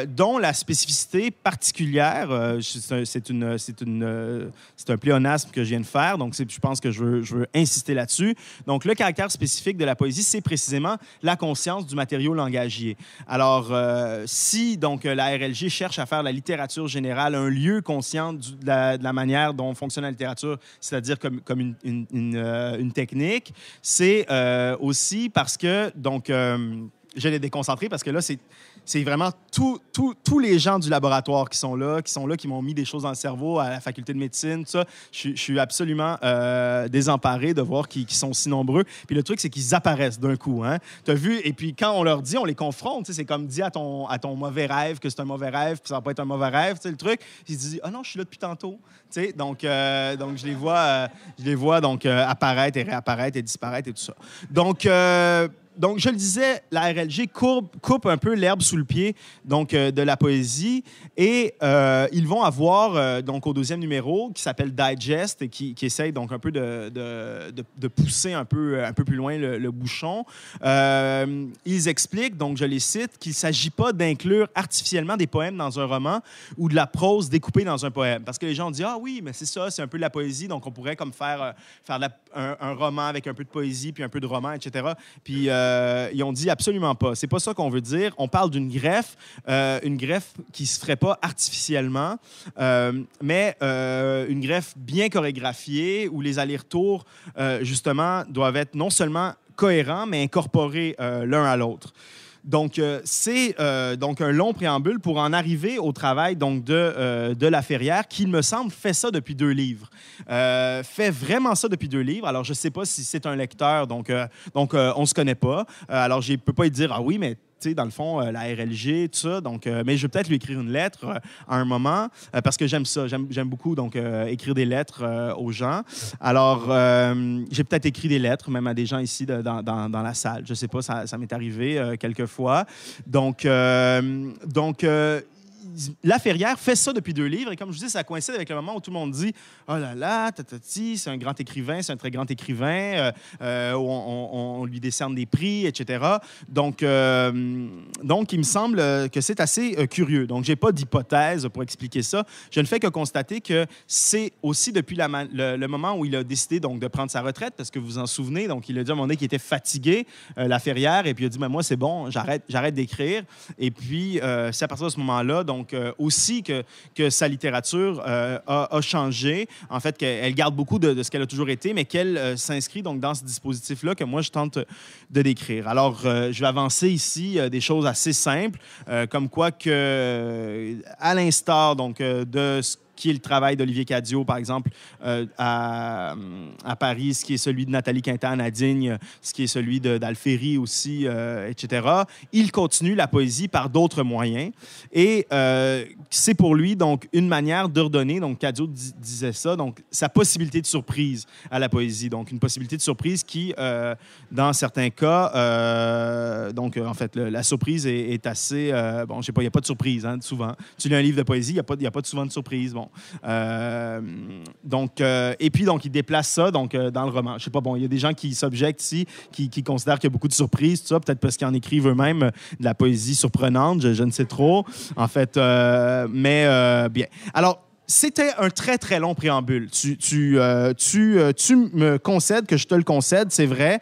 Speaker 2: dont la spécificité particulière, c'est un pléonasme que je viens de faire, donc je pense que je veux insister là-dessus. Donc, le caractère spécifique de la poésie, c'est précisément la conscience du matériau langagier. Alors, si donc la RLG cherche à faire la littérature générale un lieu conscient de la manière dont fonctionne la littérature, c'est-à-dire comme une technique, c'est aussi parce que, donc, je l'ai déconcentré parce que là, c'est vraiment tous les gens du laboratoire qui sont là, qui m'ont mis des choses dans le cerveau à la faculté de médecine, tout ça. Je suis absolument désemparé de voir qu'ils sont si nombreux. Puis le truc, c'est qu'ils apparaissent d'un coup. Hein? Tu as vu? Et puis quand on leur dit, on les confronte. C'est comme dire à ton mauvais rêve que c'est un mauvais rêve, puis ça va pas être un mauvais rêve. Le truc, ils se disent « Ah non, je suis là depuis tantôt. » Donc je les vois donc, apparaître et réapparaître et disparaître et tout ça. Donc, je le disais, la RLG coupe un peu l'herbe sous le pied donc, de la poésie et ils vont avoir, donc, au 2e numéro, qui s'appelle Digest et qui essaye donc un peu de pousser un peu plus loin le bouchon. Ils expliquent, donc je les cite, qu'il ne s'agit pas d'inclure artificiellement des poèmes dans un roman ou de la prose découpée dans un poème. Parce que les gens disent « Ah oui, mais c'est ça, c'est un peu de la poésie, donc on pourrait comme faire un roman avec un peu de poésie puis un peu de roman, etc. » Puis ils ont dit absolument pas. C'est pas ça qu'on veut dire. On parle d'une greffe qui se ferait pas artificiellement, mais une greffe bien chorégraphiée où les allers-retours, justement, doivent être non seulement cohérents, mais incorporés l'un à l'autre. Donc, c'est donc un long préambule pour en arriver au travail donc, de Laferrière, qui, il me semble, fait ça depuis 2 livres. Fait vraiment ça depuis 2 livres. Alors, je ne sais pas si c'est un lecteur, donc on ne se connaît pas. Alors, je ne peux pas lui dire « Ah oui, mais... » dans le fond, la RLG, tout ça. Donc, mais je vais peut-être lui écrire une lettre à un moment parce que j'aime ça. J'aime beaucoup donc, écrire des lettres aux gens. Alors, j'ai peut-être écrit des lettres même à des gens ici dans la salle. Je ne sais pas, ça m'est arrivé quelques fois. Donc Laferrière fait ça depuis 2 livres et comme je vous dis, ça coïncide avec le moment où tout le monde dit « Oh là là, tatati, c'est un grand écrivain, c'est un très grand écrivain. » on lui décerne des prix, etc. Donc, il me semble que c'est assez curieux. Donc, je n'ai pas d'hypothèse pour expliquer ça. Je ne fais que constater que c'est aussi depuis le moment où il a décidé donc, de prendre sa retraite, parce que vous vous en souvenez, donc il a dit à un moment donné qu'il était fatigué, la Ferrière, et puis il a dit, moi, c'est bon, j'arrête d'écrire. Et puis, c'est à partir de ce moment-là, donc aussi que sa littérature a changé. En fait, qu'elle garde beaucoup de ce qu'elle a toujours été, mais qu'elle s'inscrit donc dans ce dispositif-là que moi, je tente de décrire. Alors, je vais avancer ici des choses assez simples, comme quoi que, à l'instar donc, de ce qui est le travail d'Olivier Cadieux, par exemple, à Paris, ce qui est celui de Nathalie Quintana à Digne, ce qui est celui d'Alféry aussi, etc. Il continue la poésie par d'autres moyens. Et c'est pour lui, donc, une manière de redonner, donc Cadieux disait ça, donc, sa possibilité de surprise à la poésie. Donc, une possibilité de surprise qui, dans certains cas, donc, en fait, la surprise est assez... bon, je sais pas, il n'y a pas de surprise, hein, souvent. Tu lis un livre de poésie, il n'y a pas souvent de surprise. Bon. Et puis, donc, il déplace ça donc, dans le roman. Je sais pas, bon, il y a des gens qui s'objectent ici, qui considèrent qu'il y a beaucoup de surprises, tout ça, peut-être parce qu'ils en écrivent eux-mêmes de la poésie surprenante, je ne sais trop, en fait, mais bien. Alors, c'était un très, très long préambule. Tu me concèdes que je te le concède, c'est vrai.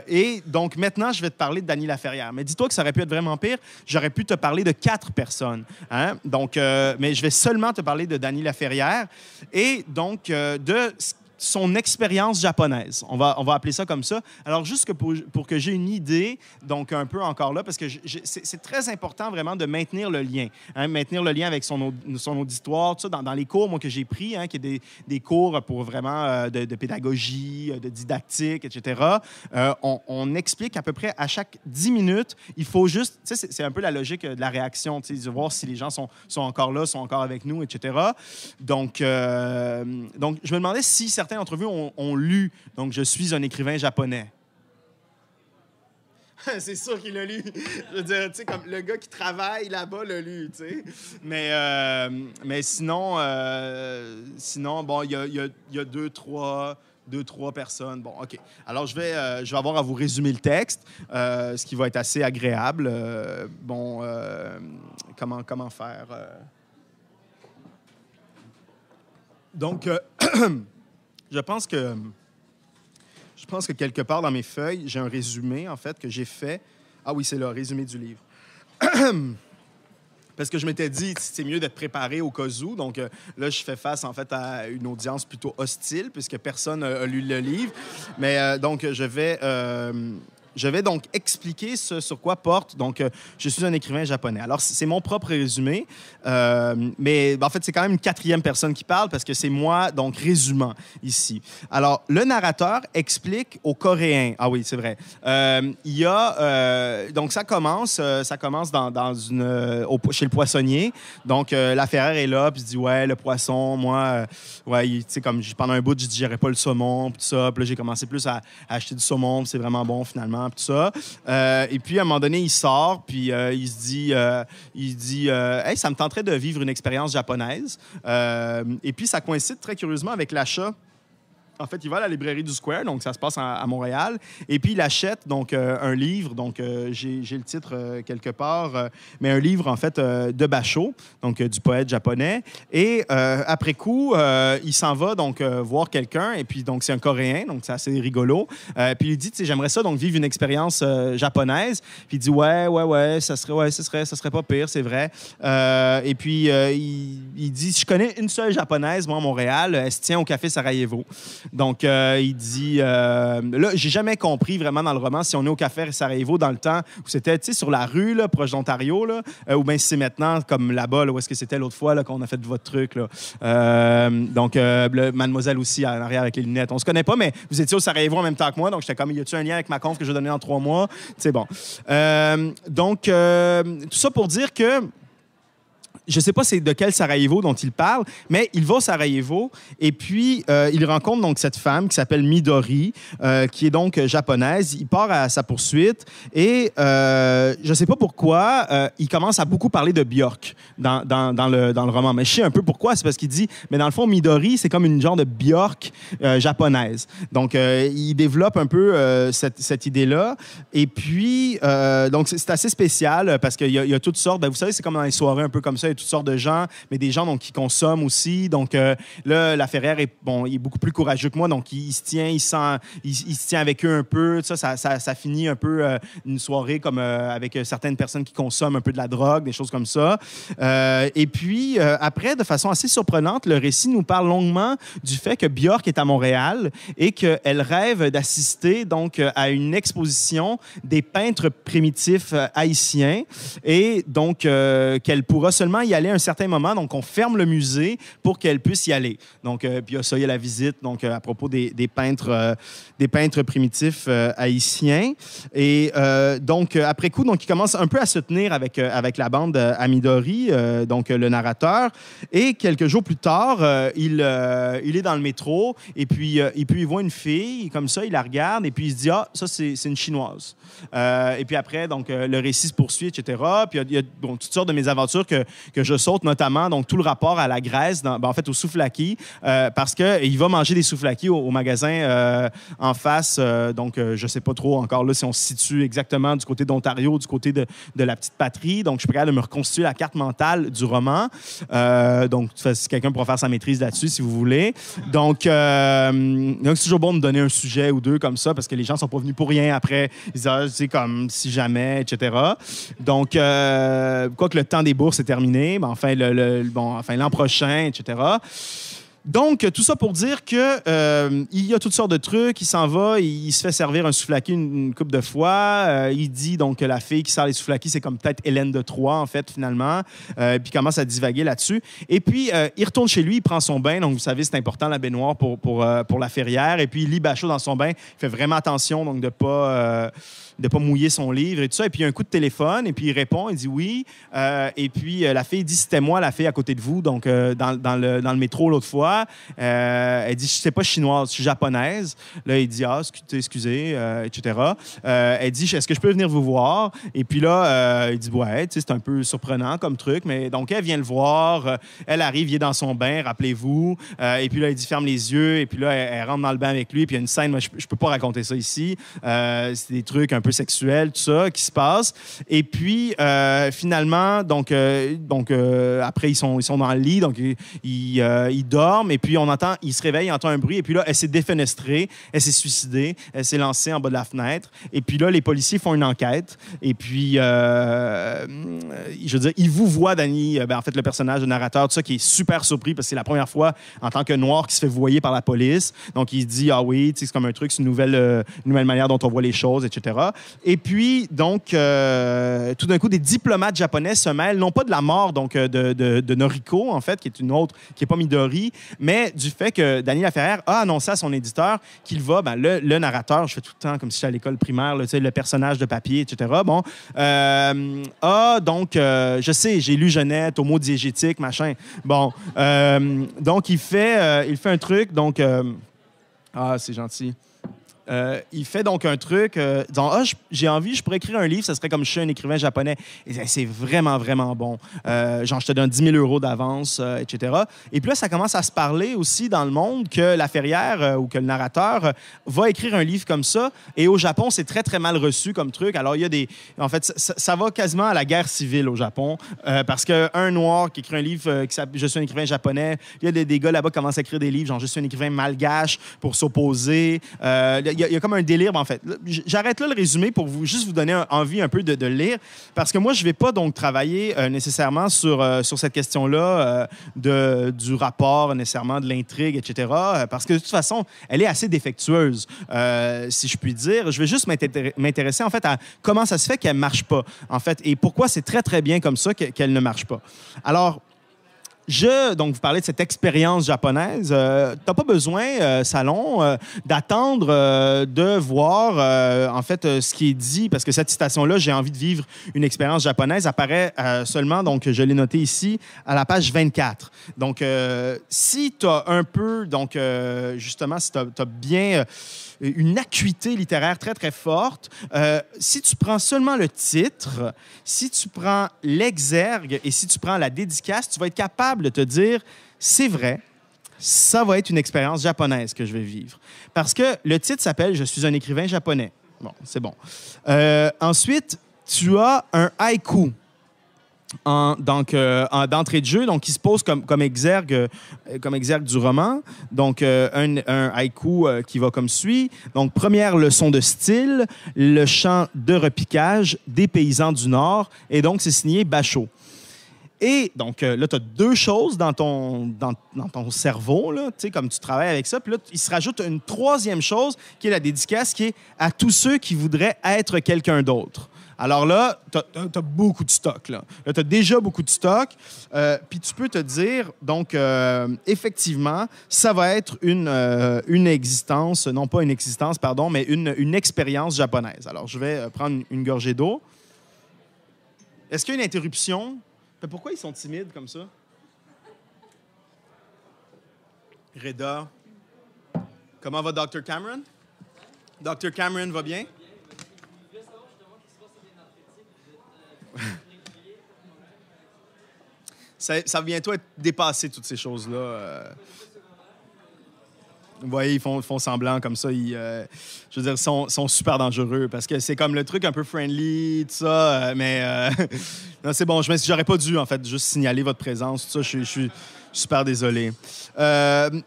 Speaker 2: Et donc, maintenant, je vais te parler de Dany Laferrière. Mais dis-toi que ça aurait pu être vraiment pire. J'aurais pu te parler de 4 personnes. Hein? Donc, mais je vais seulement te parler de Dany Laferrière et donc de son expérience japonaise. On va appeler ça comme ça. Alors, juste que pour que j'ai une idée, donc un peu encore là, parce que c'est très important vraiment de maintenir le lien. Hein, maintenir le lien avec son auditoire, tout ça, dans les cours moi, que j'ai pris, hein, qui est des cours pour vraiment de pédagogie, de didactique, etc. On explique à peu près à chaque 10 minutes, il faut juste... Tu sais, c'est un peu la logique de la réaction, tu sais, de voir si les gens sont encore là, sont encore avec nous, etc. Donc, je me demandais si certains d'entre vous ont lu. Donc, je suis un écrivain japonais. C'est sûr qu'il l'a lu. Je veux dire, tu sais, comme le gars qui travaille là-bas l'a lu, tu sais. Mais sinon, bon, il y a deux, trois personnes. Bon, OK. Alors, je vais avoir à vous résumer le texte, ce qui va être assez agréable. Comment faire? Donc, je pense que quelque part dans mes feuilles, j'ai un résumé, en fait, que j'ai fait. Ah oui, c'est là, résumé du livre. Parce que je m'étais dit, c'est mieux d'être préparé au cas où. Donc là, je fais face, en fait, à une audience plutôt hostile, puisque personne n'a lu le livre. Mais donc, je vais donc expliquer ce sur quoi porte. Donc, je suis un écrivain japonais. Alors, c'est mon propre résumé, mais en fait, c'est quand même une 4e personne qui parle parce que c'est moi, donc, résumant ici. Alors, le narrateur explique aux Coréens. Ah oui, c'est vrai. Il y a... donc, ça commence chez le poissonnier. Donc, Laferrière est là, puis il se dit, ouais, le poisson, moi, tu sais, comme pendant un bout, je digérais pas le saumon, puis tout ça. Puis là, j'ai commencé plus à acheter du saumon, puis c'est vraiment bon, finalement. Tout ça. Et puis, à un moment donné, il sort, puis il se dit hey, ça me tenterait de vivre une expérience japonaise. Et puis, ça coïncide très curieusement avec l'achat. En fait, il va à la librairie du Square, donc ça se passe à Montréal. Et puis, il achète donc, un livre, donc j'ai le titre quelque part, mais un livre, en fait, de Basho, donc du poète japonais. Et après coup, il s'en va donc voir quelqu'un, et puis donc c'est un Coréen, donc c'est assez rigolo. Puis il dit, tu sais, j'aimerais ça, donc vivre une expérience japonaise. Puis il dit, ouais, ça serait pas pire, c'est vrai. Et puis, il dit, je connais une seule japonaise, moi, à Montréal, elle se tient au Café Sarajevo. Donc, il dit... là, j'ai jamais compris vraiment dans le roman si on est au Café Sarajevo dans le temps où c'était, tu sais, sur la rue, là, proche d'Ontario, là, ou bien si c'est maintenant comme là-bas, là, où est-ce que c'était l'autre fois là, qu'on a fait votre truc, là. Mademoiselle aussi, en arrière avec les lunettes. On se connaît pas, mais vous étiez au Sarajevo en même temps que moi, donc j'étais comme, y a-tu un lien avec ma conf que je vais donner dans 3 mois? C'est bon. Donc, tout ça pour dire que je ne sais pas c'est de quel Sarajevo dont il parle, mais il va au Sarajevo et puis il rencontre donc cette femme qui s'appelle Midori, qui est donc japonaise. Il part à sa poursuite et je ne sais pas pourquoi, il commence à beaucoup parler de Björk dans le roman. Mais je sais un peu pourquoi, c'est parce qu'il dit, mais dans le fond, Midori, c'est comme une genre de Björk japonaise. Donc, il développe un peu cette idée-là. Et puis, donc, c'est assez spécial parce qu'il y a toutes sortes, vous savez, c'est comme dans les soirées un peu comme ça, il y a toutes sortes de gens, mais des gens donc, qui consomment aussi. Donc, là, Laferrière il est beaucoup plus courageux que moi, donc il se tient, il se tient avec eux un peu. Ça finit un peu une soirée comme avec certaines personnes qui consomment un peu de la drogue, des choses comme ça. Et puis, après, de façon assez surprenante, le récit nous parle longuement du fait que Björk est à Montréal et qu'elle rêve d'assister donc à une exposition des peintres primitifs haïtiens et donc qu'elle pourra seulement y aller à un certain moment. Donc, on ferme le musée pour qu'elle puisse y aller. Donc, puis il y a la visite donc, à propos des peintres primitifs haïtiens. Et donc, après coup, donc, il commence un peu à se tenir avec la bande à Midori, donc le narrateur. Et quelques jours plus tard, il est dans le métro et puis il voit une fille, comme ça, il la regarde et puis il se dit « Ah, ça, c'est une Chinoise. » Et puis après, donc, le récit se poursuit, etc. Puis il y a bon, toutes sortes de mésaventures que je saute, notamment donc, tout le rapport à la Grèce, en fait, au souvlaki, parce qu'il va manger des souvlaki au magasin en face. Donc, je ne sais pas trop encore là si on se situe exactement du côté d'Ontario, du côté de la petite patrie. Donc, je suis prêt à me reconstituer la carte mentale du roman. Donc, si quelqu'un pourra faire sa maîtrise là-dessus, si vous voulez. Donc, c'est toujours bon de donner un sujet ou deux comme ça, parce que les gens ne sont pas venus pour rien après. Ils disent, c'est comme si jamais, etc. Donc, quoi que le temps des bourses est terminé, mais enfin, l'an prochain, etc. Donc, tout ça pour dire que il y a toutes sortes de trucs. Il s'en va, il se fait servir un souvlaki une couple de fois. Il dit donc que la fille qui sert les souvlaki, c'est comme peut-être Hélène de Troie, en fait, finalement. Puis il commence à divaguer là-dessus. Et puis, il retourne chez lui, il prend son bain. Donc, vous savez, c'est important, la baignoire pour Laferrière. Et puis, il lit Bachot dans son bain. Il fait vraiment attention donc de pas mouiller son livre et tout ça. Et puis, il y a un coup de téléphone, et puis il répond, il dit oui. Et puis, la fille dit, c'était moi, la fille à côté de vous, donc dans le métro l'autre fois. Elle dit, je ne suis pas chinoise, je suis japonaise. Là, il dit, excusez, etc. Elle dit, est-ce que je peux venir vous voir? Et puis là, il dit, ouais, c'est un peu surprenant comme truc, mais donc, elle vient le voir. Elle arrive, il est dans son bain, rappelez-vous. Et puis là, il dit, ferme les yeux. Et puis là, elle rentre dans le bain avec lui. Puis il y a une scène, moi, je ne peux pas raconter ça ici. C'est des trucs un peu sexuels, tout ça, qui se passe. Et puis, finalement, donc après, ils sont dans le lit, donc ils dorment. Et puis, il se réveille, il entend un bruit. Et puis là, elle s'est défenestrée, elle s'est suicidée, elle s'est lancée en bas de la fenêtre. Et puis là, les policiers font une enquête. Et puis, je veux dire, ils vous voient, Danny, en fait, le personnage, le narrateur, tout ça, qui est super surpris parce que c'est la première fois, en tant que noir, qui se fait voyer par la police. Donc, il se dit, ah oui, c'est comme un truc, c'est une nouvelle manière dont on voit les choses, etc. Et puis, donc, tout d'un coup, des diplomates japonais se mêlent, non pas de la mort donc, de Noriko, en fait, qui est une autre, qui n'est pas Midori, mais du fait que Danny Laferrière a annoncé à son éditeur qu'il va, le narrateur, je fais tout le temps comme si j'étais à l'école primaire, là, le personnage de papier, etc., bon, donc, je sais, j'ai lu Jeunette, homo diégétique, machin, bon, donc, il fait un truc, donc, c'est gentil. Il fait donc un truc disant j'ai envie, je pourrais écrire un livre, ça serait comme je suis un écrivain japonais. Et c'est vraiment, vraiment bon. Genre, je te donne 10 000 € d'avance, etc. Et puis là, ça commence à se parler aussi dans le monde que Laferrière ou que le narrateur va écrire un livre comme ça. Et au Japon, c'est très, très mal reçu comme truc. Alors, il y a des... En fait, ça va quasiment à la guerre civile au Japon parce qu'un noir qui écrit un livre qui s'appelle « Je suis un écrivain japonais », il y a des gars là-bas qui commencent à écrire des livres genre « Je suis un écrivain malgache » pour s'opposer. Il y a comme un délire, en fait. J'arrête là le résumé pour juste vous donner envie un peu de lire, parce que moi, je ne vais pas donc travailler nécessairement sur cette question-là du rapport, nécessairement de l'intrigue, etc., parce que de toute façon, elle est assez défectueuse, si je puis dire. Je vais juste m'intéresser, en fait, à comment ça se fait qu'elle ne marche pas, en fait, et pourquoi c'est très, très bien comme ça qu'elle ne marche pas. Alors, donc, vous parlez de cette expérience japonaise. Tu n'as pas besoin, Salon, d'attendre de voir, en fait, ce qui est dit, parce que cette citation-là, j'ai envie de vivre une expérience japonaise, apparaît seulement, donc, je l'ai noté ici, à la page 24. Donc, si tu as un peu, donc, justement, si tu as bien une acuité littéraire très, très forte, si tu prends seulement le titre, si tu prends l'exergue et si tu prends la dédicace, tu vas être capable de te dire, c'est vrai, ça va être une expérience japonaise que je vais vivre. Parce que le titre s'appelle « Je suis un écrivain japonais ». Bon, c'est bon. Ensuite, tu as un haïku. D'entrée de jeu, donc qui se pose comme exergue du roman. Donc, un haïku qui va comme suit. Donc, première leçon de style, le chant de repiquage des paysans du Nord. Et donc, c'est signé Bachot. Et donc, là, tu as deux choses dans ton cerveau, là, comme tu travailles avec ça. Puis là, il se rajoute une troisième chose qui est la dédicace, qui est à tous ceux qui voudraient être quelqu'un d'autre. Alors là, tu as beaucoup de stock. Là tu as déjà beaucoup de stock. Puis tu peux te dire, donc, effectivement, ça va être une existence, non pas une existence, pardon, mais une expérience japonaise. Alors, je vais prendre une gorgée d'eau. Est-ce qu'il y a une interruption? Pourquoi ils sont timides comme ça? Reda. Comment va Dr. Cameron? Dr. Cameron va bien? Ça va bientôt être dépassé, toutes ces choses-là. Vous voyez, ils font semblant comme ça. Je veux dire, ils sont super dangereux parce que c'est comme le truc un peu friendly, tout ça. Non, c'est bon. J'aurais pas dû, en fait, juste signaler votre présence. Tout ça, je suis super désolé.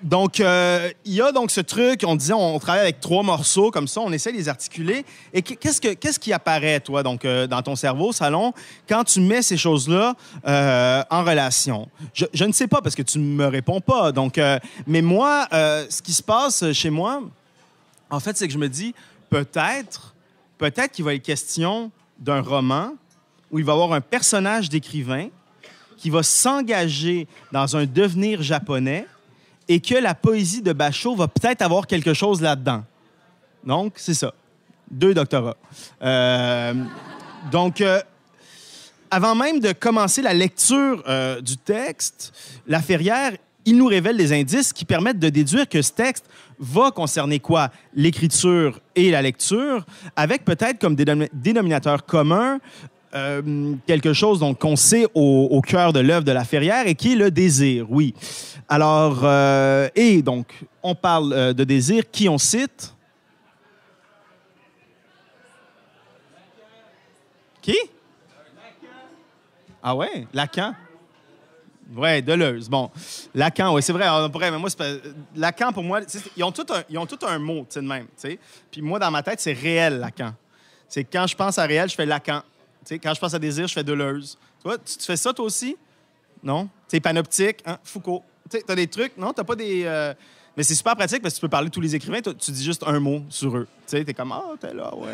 Speaker 2: Donc, il y a donc ce truc, on disait, on travaille avec 3 morceaux comme ça, on essaie de les articuler. Et qu'est-ce qui apparaît, toi, donc, dans ton cerveau, Salon, quand tu mets ces choses-là en relation? Je ne sais pas parce que tu ne me réponds pas. Donc, mais moi, ce qui se passe chez moi, en fait, c'est que je me dis, peut-être qu'il va être question d'un roman où il va y avoir un personnage d'écrivain qui va s'engager dans un devenir japonais et que la poésie de Bachot va peut-être avoir quelque chose là-dedans. Donc, c'est ça. 2 doctorats. Donc, avant même de commencer la lecture du texte, Laferrière, il nous révèle des indices qui permettent de déduire que ce texte va concerner quoi? L'écriture et la lecture, avec peut-être comme dénominateur commun quelque chose donc, qu'on sait au cœur de l'œuvre de Laferrière et qui est le désir, oui. Alors, et donc, on parle de désir. Qui on cite? Qui? Ah ouais? Lacan? Ouais, Deleuze. Bon, Lacan, oui, c'est vrai. On pourrait, mais moi, Lacan, pour moi, ils ont tout un mot, tu sais, de même. Tu sais. Puis moi, dans ma tête, c'est réel, Lacan. C'est quand je pense à réel, je fais Lacan. Tu sais, quand je pense à désir, je fais Deleuze. Tu fais ça, toi aussi? Non? Tu sais, panoptique, hein? Foucault. Tu as des trucs, non? T'as pas des... Mais c'est super pratique parce que tu peux parler de tous les écrivains, tu dis juste un mot sur eux. Tu sais, t'es comme, ah, t'es là, ouais.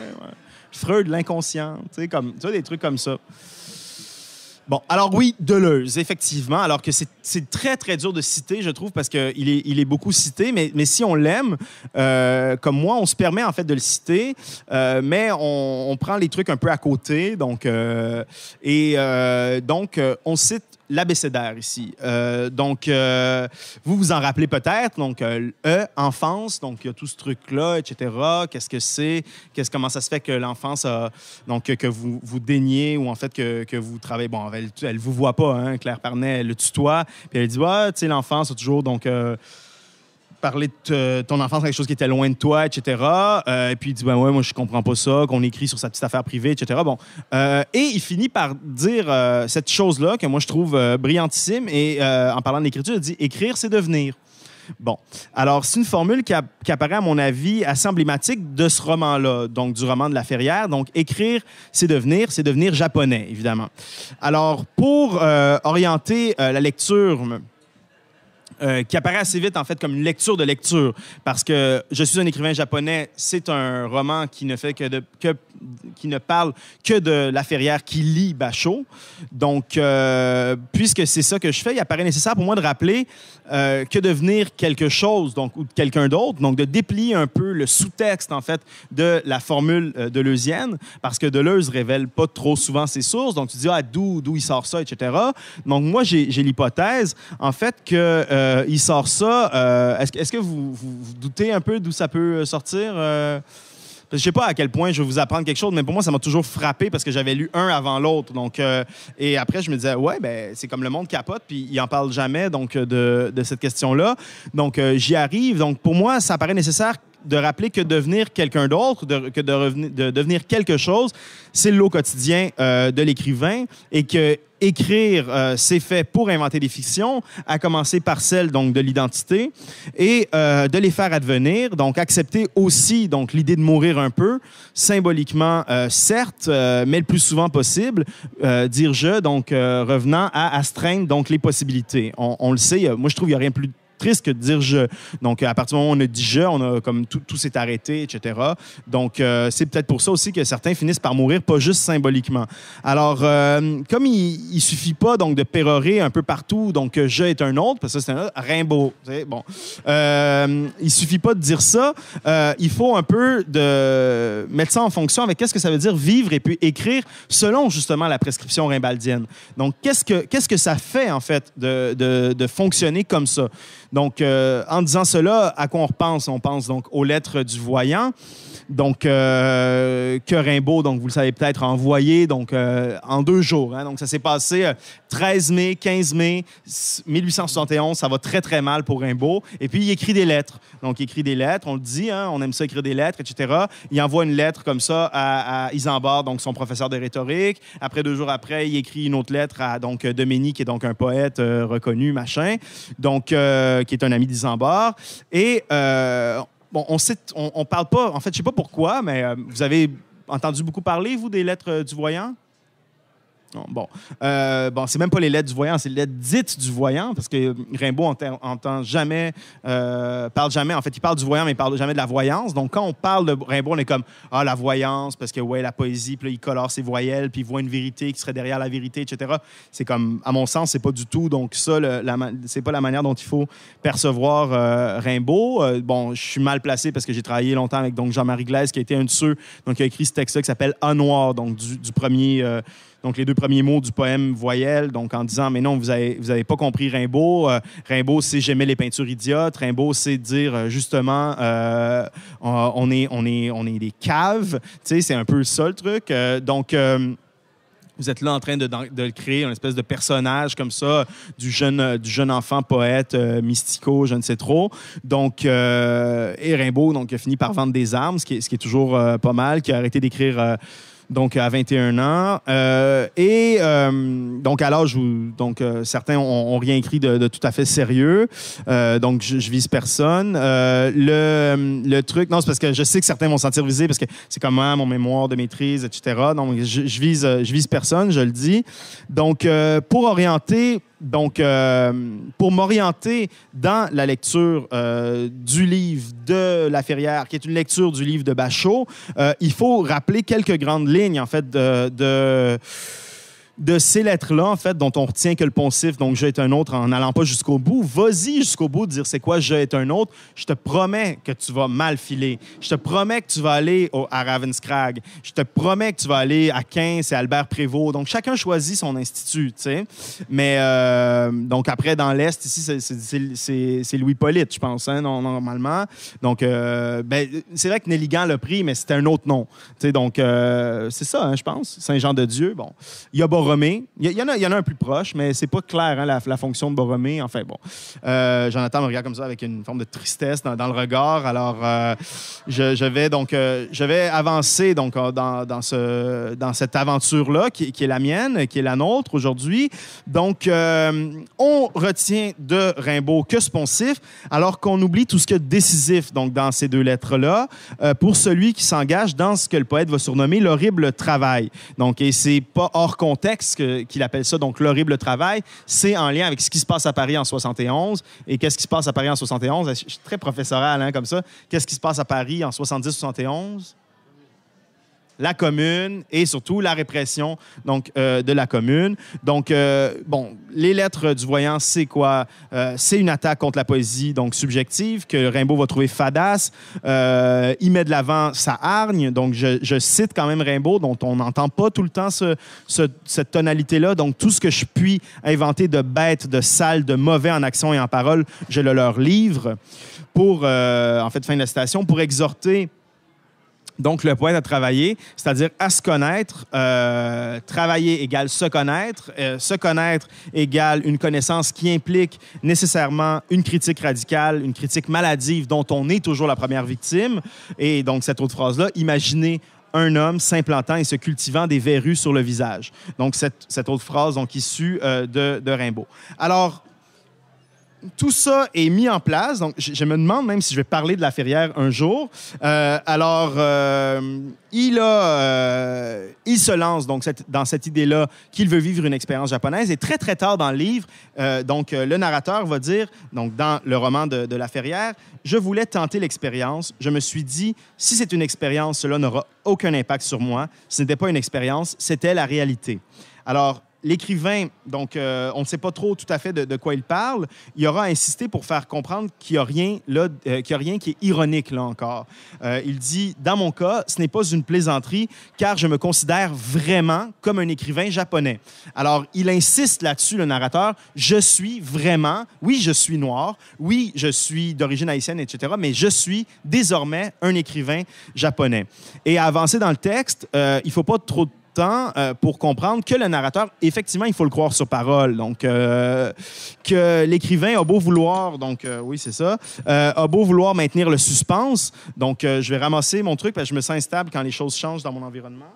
Speaker 2: Freud, l'inconscient, tu sais, des trucs comme ça. Bon, alors oui, Deleuze, effectivement, alors que c'est très, très dur de citer, je trouve, parce qu'il est beaucoup cité, mais si on l'aime, comme moi, on se permet, en fait, de le citer, mais on prend les trucs un peu à côté, donc, on cite l'abécédaire ici. Donc, vous vous en rappelez peut-être, donc, enfance, donc, il y a tout ce truc-là, etc. Qu'est-ce que c'est? Comment ça se fait que l'enfance a... Donc, que vous daignez ou, en fait, que vous travaillez... Bon, elle vous voit pas, hein, Claire Parnet, elle le tutoie, puis elle dit, ouais, tu sais, l'enfance a toujours, donc... parler de ton enfance, quelque chose qui était loin de toi, etc. Et puis il dit, ben ouais, moi, je comprends pas ça, qu'on écrit sur sa petite affaire privée, etc. Bon. Et il finit par dire cette chose-là, que moi, je trouve brillantissime, et en parlant de l'écriture, il dit, écrire, c'est devenir. Bon. Alors, c'est une formule qui apparaît, à mon avis, assez emblématique de ce roman-là, donc du roman de Laferrière. Donc, écrire, c'est devenir japonais, évidemment. Alors, pour orienter la lecture... qui apparaît assez vite, en fait, comme une lecture de lecture. Parce que Je suis un écrivain japonais, c'est un roman qui ne fait que qui ne parle que de Laferrière qui lit Bachot. Donc, puisque c'est ça que je fais, il apparaît nécessaire pour moi de rappeler que devenir quelque chose, donc, ou quelqu'un d'autre, donc de déplier un peu le sous-texte, en fait, de la formule deleuzienne, parce que Deleuze révèle pas trop souvent ses sources. Donc, tu dis, d'où il sort ça, etc. Donc, moi, j'ai l'hypothèse, en fait, qu'il sort ça. Est-ce que vous doutez un peu d'où ça peut sortir? Je ne sais pas à quel point je vais vous apprendre quelque chose, mais pour moi, ça m'a toujours frappé parce que j'avais lu un avant l'autre. Donc, et après, je me disais, ouais, ben, c'est comme le monde capote, puis il n'en parle jamais donc, de cette question-là. Donc, j'y arrive. Donc, pour moi, ça paraît nécessaire de rappeler que devenir quelqu'un d'autre, que de devenir quelque chose, c'est le lot quotidien de l'écrivain et que écrire, c'est fait pour inventer des fictions, à commencer par celle donc, de l'identité, et de les faire advenir, donc accepter aussi donc, l'idée de mourir un peu, symboliquement, certes, mais le plus souvent possible, dire je, donc revenant à astreindre donc, les possibilités. On le sait, moi je trouve qu'il n'y a rien de plus triste que de dire je. Donc, à partir du moment où on a dit je, on a comme tout s'est arrêté, etc. Donc, c'est peut-être pour ça aussi que certains finissent par mourir, pas juste symboliquement. Alors, comme il suffit pas donc de pérorer un peu partout, donc je est un autre, parce que c'est un autre, Rimbaud. Bon, il suffit pas de dire ça. Il faut un peu de mettre ça en fonction avec qu'est-ce que ça veut dire vivre et puis écrire selon justement la prescription rimbaldienne. Donc, qu'est-ce que ça fait en fait de fonctionner comme ça? Donc, en disant cela, à quoi on repense? On pense donc aux lettres du voyant, donc que Rimbaud, donc vous le savez peut-être, a envoyé donc, en 2 jours. Hein. Donc, ça s'est passé 13 mai, 15 mai 1871. Ça va très, très mal pour Rimbaud. Et puis, il écrit des lettres. Donc, il écrit des lettres. On le dit, hein, on aime ça écrire des lettres, etc. Il envoie une lettre comme ça à Isambard, donc son professeur de rhétorique. Après, 2 jours après, il écrit une autre lettre à donc, Demény, qui est donc un poète reconnu, machin. Donc, qui est un ami d'Isambard. Et bon, on parle pas, en fait, je sais pas pourquoi, mais vous avez entendu beaucoup parler, vous, des lettres du voyant? Non, bon, c'est même pas les lettres du voyant, c'est les lettres dites du voyant, parce que Rimbaud entend jamais, parle jamais, en fait, il parle du voyant, mais il parle jamais de la voyance. Donc, quand on parle de Rimbaud, on est comme, la voyance, parce que, ouais, la poésie, puis là, il colore ses voyelles, puis il voit une vérité qui serait derrière la vérité, etc. C'est comme, à mon sens, c'est pas du tout, donc ça, c'est pas la manière dont il faut percevoir Rimbaud. Bon, je suis mal placé parce que j'ai travaillé longtemps avec donc, Jean-Marie Glaise, qui a été un de ceux, donc, qui a écrit ce texte-là qui s'appelle « A noir », donc du premier... donc, les 2 premiers mots du poème Voyelle, donc en disant, mais non, vous avez pas compris Rimbaud. Rimbaud, c'est j'aimais les peintures idiotes. Rimbaud, c'est dire, justement, on est des caves. Tu sais, c'est un peu ça, le truc. Donc, vous êtes là en train de créer une espèce de personnage comme ça, du jeune enfant poète, mystico, je ne sais trop. Donc, et Rimbaud, donc, a fini par vendre des armes, ce qui est toujours pas mal, qui a arrêté d'écrire... donc à 21 ans. Donc, à l'âge où certains ont rien écrit de tout à fait sérieux. Donc, je vise personne. Le truc... Non, c'est parce que je sais que certains vont se sentir visés parce que c'est comment mon mémoire de maîtrise, etc. Donc, je vise personne, je le dis. Donc, pour m'orienter dans la lecture du livre de Laferrière, qui est une lecture du livre de Bachot, il faut rappeler quelques grandes lignes, en fait, de ces lettres-là, en fait, dont on retient que le poncif, donc « je est un autre », en n'allant pas jusqu'au bout. Vas-y jusqu'au bout de dire c'est quoi « je est un autre ». Je te promets que tu vas mal filer. Je te promets que tu vas aller à Ravenscrag. Je te promets que tu vas aller à Quin, c'est Albert Prévost. Donc, chacun choisit son institut, tu sais. Mais, donc, après, dans l'Est, ici, c'est Louis-Polyte, je pense, hein, normalement. Donc, c'est vrai que Nelligan l'a pris, mais c'était un autre nom. Tu sais, donc, c'est ça, hein, je pense. Saint-Jean-de-Dieu, bon. Il y a Borromée. Il y en a un plus proche, mais c'est pas clair, hein, la fonction de Borromée. Enfin, bon. Jonathan me regarde comme ça avec une forme de tristesse dans le regard. Alors, je vais avancer donc, dans cette aventure-là, qui est la mienne, qui est la nôtre aujourd'hui. Donc, on retient de Rimbaud que ce poncif, alors qu'on oublie tout ce qu'il y a de décisif donc, dans ces 2 lettres-là, pour celui qui s'engage dans ce que le poète va surnommer l'horrible travail. Donc, et c'est pas hors contexte qu'il appelle ça, donc l'horrible travail, c'est en lien avec ce qui se passe à Paris en 71. Et qu'est-ce qui se passe à Paris en 71? Je suis très professoral, hein, comme ça. Qu'est-ce qui se passe à Paris en 70-71? la commune et surtout la répression donc, de la commune. Donc, bon, les lettres du voyant, c'est quoi? C'est une attaque contre la poésie donc subjective que Rimbaud va trouver fadasse. Il met de l'avant sa hargne. Donc, je cite quand même Rimbaud, dont on n'entend pas tout le temps cette tonalité-là. Donc, tout ce que je puis inventer de bête, de sale, de mauvais en action et en parole, je le leur livre pour, en fait, fin de la citation, pour exhorter donc le poète à travailler, c'est-à-dire à se connaître. Travailler égale se connaître. Se connaître égale une connaissance qui implique nécessairement une critique radicale, une critique maladive dont on est toujours la première victime. Et donc, cette autre phrase-là, imaginez un homme s'implantant et se cultivant des verrues sur le visage. Donc, cette autre phrase donc, issue de Rimbaud. Alors, tout ça est mis en place. Donc, je me demande même si je vais parler de La Ferrière un jour. Il se lance donc dans cette idée-là qu'il veut vivre une expérience japonaise. Et très, très tard dans le livre, le narrateur va dire, donc dans le roman de La Ferrière, « Je voulais tenter l'expérience. Je me suis dit, si c'est une expérience, cela n'aura aucun impact sur moi. Ce n'était pas une expérience, c'était la réalité. » Alors, l'écrivain, donc, on ne sait pas trop tout à fait de quoi il parle. Il aura insisté pour faire comprendre qu'il n'y a rien là, qu'il y a rien qui est ironique là encore. Il dit, dans mon cas, ce n'est pas une plaisanterie, car je me considère vraiment comme un écrivain japonais. Alors, il insiste là-dessus, le narrateur. Je suis vraiment, oui, je suis noir, oui, je suis d'origine haïtienne, etc., mais je suis désormais un écrivain japonais. Et à avancer dans le texte, il ne faut pas trop pour comprendre que le narrateur, effectivement, il faut le croire sur parole. Donc, que l'écrivain a beau vouloir, donc oui, c'est ça, a beau vouloir maintenir le suspense. Donc, je vais ramasser mon truc parce que je me sens instable quand les choses changent dans mon environnement.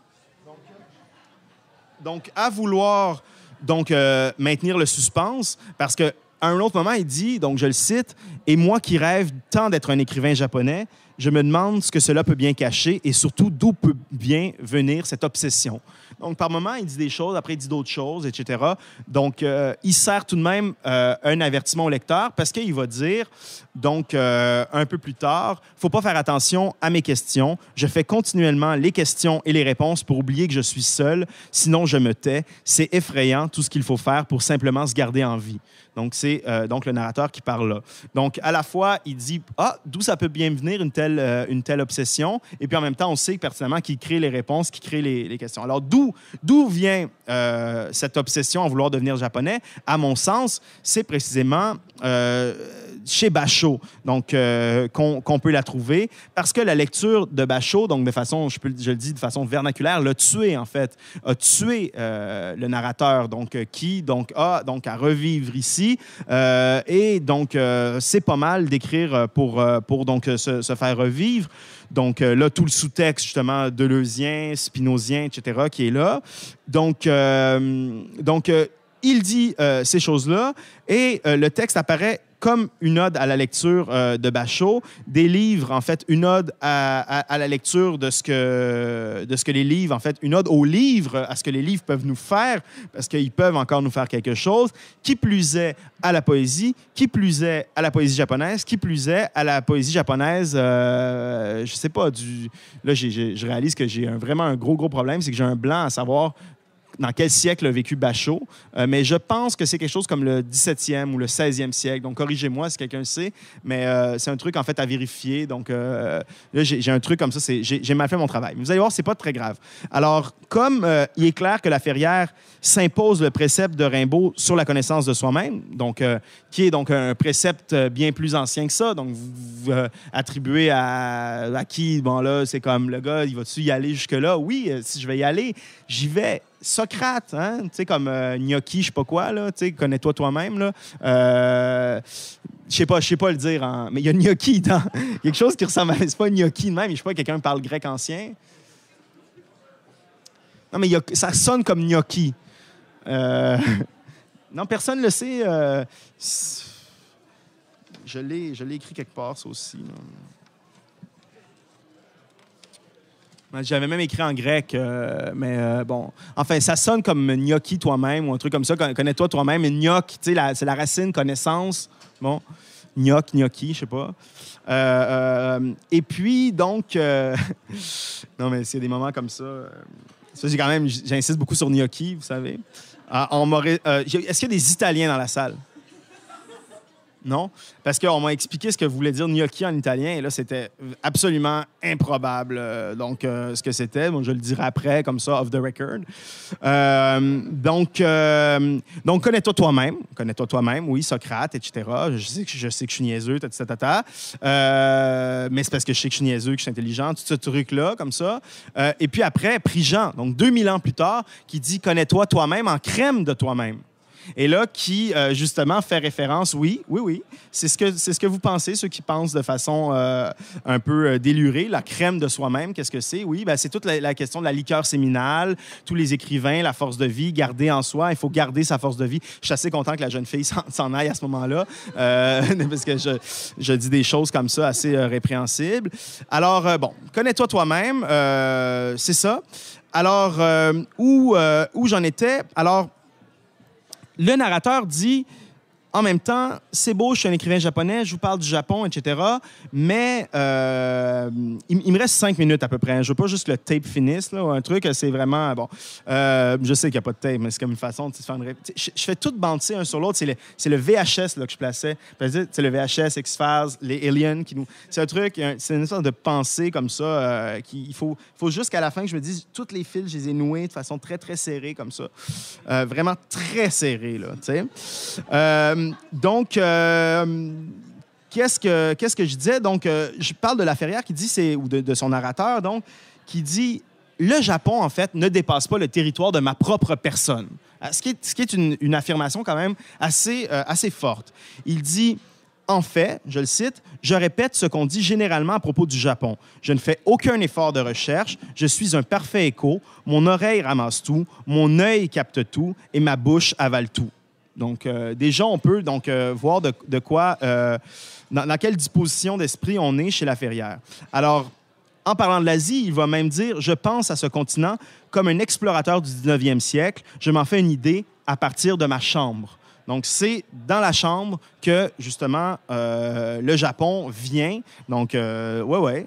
Speaker 2: Donc à vouloir donc, maintenir le suspense, parce qu'à un autre moment, il dit, donc je le cite, « Et moi qui rêve tant d'être un écrivain japonais, je me demande ce que cela peut bien cacher et surtout d'où peut bien venir cette obsession. » Donc, par moment, il dit des choses, après il dit d'autres choses, etc. Donc, il sert tout de même un avertissement au lecteur parce qu'il va dire, donc, un peu plus tard, « Il ne faut pas faire attention à mes questions. Je fais continuellement les questions et les réponses pour oublier que je suis seul. Sinon, je me tais. C'est effrayant tout ce qu'il faut faire pour simplement se garder en vie. » Donc, c'est donc le narrateur qui parle là. Donc, à la fois, il dit « Ah, d'où ça peut bien venir une telle obsession? » Et puis, en même temps, on sait pertinemment qu'il crée les réponses, qu'il crée les questions. Alors, d'où vient cette obsession à vouloir devenir japonais? À mon sens, c'est précisément chez Basho, donc qu'on peut la trouver, parce que la lecture de Basho, donc de façon, je le dis de façon vernaculaire, l'a tué en fait, a tué le narrateur, donc qui donc a donc à revivre ici, et donc c'est pas mal d'écrire pour donc se faire revivre. Donc là, tout le sous-texte, justement, deleuzien, spinozien, etc., qui est là. Donc il dit ces choses-là et le texte apparaît comme une ode à la lecture de Basho, des livres, en fait, une ode à la lecture de ce que les livres, en fait, une ode aux livres, à ce que les livres peuvent nous faire, parce qu'ils peuvent encore nous faire quelque chose, qui plus est à la poésie, qui plus est à la poésie japonaise, qui plus est à la poésie japonaise, je sais pas, là, je réalise que j'ai vraiment un gros problème, c'est que j'ai un blanc à savoir dans quel siècle a vécu Basho, mais je pense que c'est quelque chose comme le 17e ou le 16e siècle. Donc, corrigez-moi si quelqu'un le sait, mais c'est un truc, en fait, à vérifier. Donc, là, j'ai un truc comme ça, j'ai mal fait mon travail. Mais vous allez voir, c'est pas très grave. Alors, comme il est clair que La Ferrière s'impose le précepte de Rimbaud sur la connaissance de soi-même, donc, qui est donc un précepte bien plus ancien que ça, donc vous attribuez à qui? Bon, là, c'est comme, le gars, il va-tu y aller jusque-là? Oui, si je vais y aller, j'y vais. Socrate, hein? Tu sais, comme gnocchi, je sais pas quoi, là, tu sais, connais-toi toi-même, là. Je sais pas le dire, mais il y a gnocchi dans quelque chose qui ressemble à... C'est pas gnocchi de même, je sais pas, quelqu'un parle grec ancien. Non, mais ça sonne comme gnocchi. Non, personne ne le sait. Je l'ai écrit quelque part, ça aussi, là. J'avais même écrit en grec, mais bon. Enfin, ça sonne comme gnocchi toi-même ou un truc comme ça. Connais-toi toi-même. Gnocchi, tu sais, c'est la racine connaissance. Bon. gnocchi, je sais pas. Et puis, donc... non, mais c'est des moments comme ça. Ça, j'insiste beaucoup sur gnocchi, vous savez. Est-ce qu'il y a des Italiens dans la salle? Non? Parce qu'on m'a expliqué ce que voulait dire gnocchi en italien, et là, c'était absolument improbable. Donc, ce que c'était, bon, je le dirai après, comme ça, off the record. Donc, connais-toi toi-même. Connais-toi toi-même, oui, Socrate, etc. Je sais que je suis niaiseux, mais c'est parce que je sais que je suis niaiseux, que je suis intelligent, tout ce truc-là, comme ça. Et puis après, Prigent, donc 2000 ans plus tard, qui dit « Connais-toi toi-même en crème de toi-même ». Et là, qui, justement, fait référence, oui, c'est ce que vous pensez, ceux qui pensent de façon un peu délurée, la crème de soi-même, qu'est-ce que c'est? Oui, ben, c'est toute la question de la liqueur séminale, tous les écrivains, la force de vie, garder en soi, il faut garder sa force de vie. Je suis assez content que la jeune fille s'en aille à ce moment-là, parce que je dis des choses comme ça assez répréhensibles. Alors, bon, connais-toi toi-même, c'est ça. Alors, où j'en étais? Alors, le narrateur dit, en même temps, c'est beau, je suis un écrivain japonais, je vous parle du Japon, etc., mais il me reste 5 minutes à peu près. Je veux pas juste que le tape finisse, là, ou un truc, c'est vraiment... Bon, je sais qu'il n'y a pas de tape, mais c'est comme une façon de se faire une... Je fais tout banter un sur l'autre. C'est le VHS là, que je plaçais. C'est le VHS, X-Files, les aliens qui nous... C'est un truc, c'est une sorte de pensée comme ça. Il faut juste qu'à la fin que je me dise, toutes les fils, je les ai noués de façon très, très serrée comme ça. Vraiment très serrée, là, tu sais. Donc, qu'est-ce que je disais? Donc, je parle de Laferrière qui dit, ou de son narrateur, donc, qui dit le Japon, en fait, ne dépasse pas le territoire de ma propre personne. Ce qui est une affirmation quand même assez forte. Il dit, en fait, je le cite, « Je répète ce qu'on dit généralement à propos du Japon. Je ne fais aucun effort de recherche. Je suis un parfait écho. Mon oreille ramasse tout. Mon œil capte tout. Et ma bouche avale tout. » Donc, déjà, on peut donc voir de quoi, dans quelle disposition d'esprit on est chez Laferrière. Alors, en parlant de l'Asie, il va même dire « Je pense à ce continent comme un explorateur du 19e siècle. Je m'en fais une idée à partir de ma chambre. » Donc, c'est dans la chambre que, justement, le Japon vient, donc,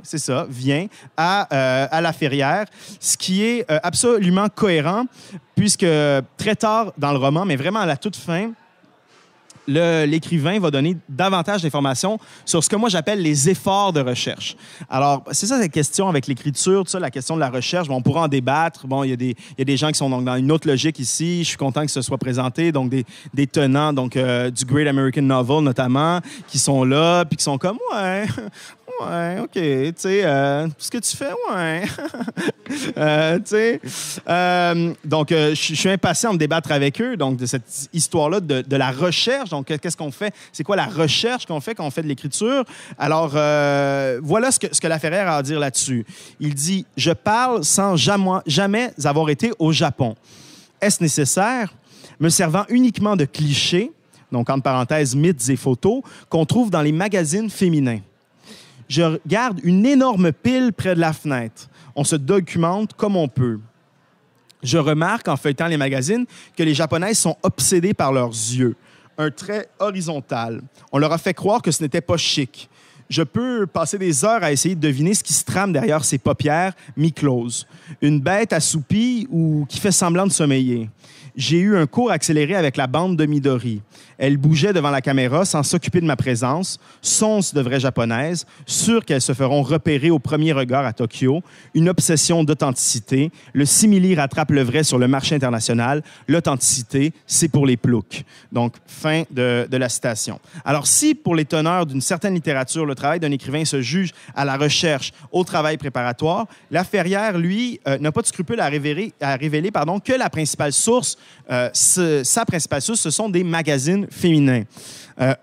Speaker 2: c'est ça, vient à Laferrière, ce qui est absolument cohérent, puisque très tard dans le roman, mais vraiment à la toute fin, l'écrivain va donner davantage d'informations sur ce que moi j'appelle les efforts de recherche. Alors, c'est ça cette question avec l'écriture, la question de la recherche. Bon, on pourra en débattre. Bon, il y a des gens qui sont donc dans une autre logique ici. Je suis content que ce soit présenté. Donc, des tenants donc, du Great American Novel, notamment, qui sont là, puis qui sont comme, ouais, OK, tu sais, ce que tu fais, ouais. Tu sais, donc, je suis impatient de débattre avec eux, donc, de cette histoire-là de la recherche. Donc, qu'est-ce qu'on fait? C'est quoi la recherche qu'on fait quand on fait de l'écriture? Alors, voilà ce que Laferrière a à dire là-dessus. Il dit « Je parle sans jamais avoir été au Japon. Est-ce nécessaire? Me servant uniquement de clichés, donc, entre parenthèses, mythes et photos, qu'on trouve dans les magazines féminins. Je garde une énorme pile près de la fenêtre. On se documente comme on peut. Je remarque, en feuilletant les magazines, que les Japonaises sont obsédées par leurs yeux. Un trait horizontal. On leur a fait croire que ce n'était pas chic. Je peux passer des heures à essayer de deviner ce qui se trame derrière ces paupières mi-closes. Une bête assoupie ou qui fait semblant de sommeiller. J'ai eu un cours accéléré avec la bande de Midori. Elle bougeait devant la caméra sans s'occuper de ma présence, sonce de vraie japonaise, sûre qu'elles se feront repérer au premier regard à Tokyo, une obsession d'authenticité. Le simili rattrape le vrai sur le marché international. L'authenticité, c'est pour les ploucs. Donc, fin de la citation. Alors, si pour les teneurs d'une certaine littérature, le travail d'un écrivain se juge à la recherche, au travail préparatoire, Laferrière, lui, n'a pas de scrupule à révéler que la principale source, sa principale source, ce sont des magazines féminins.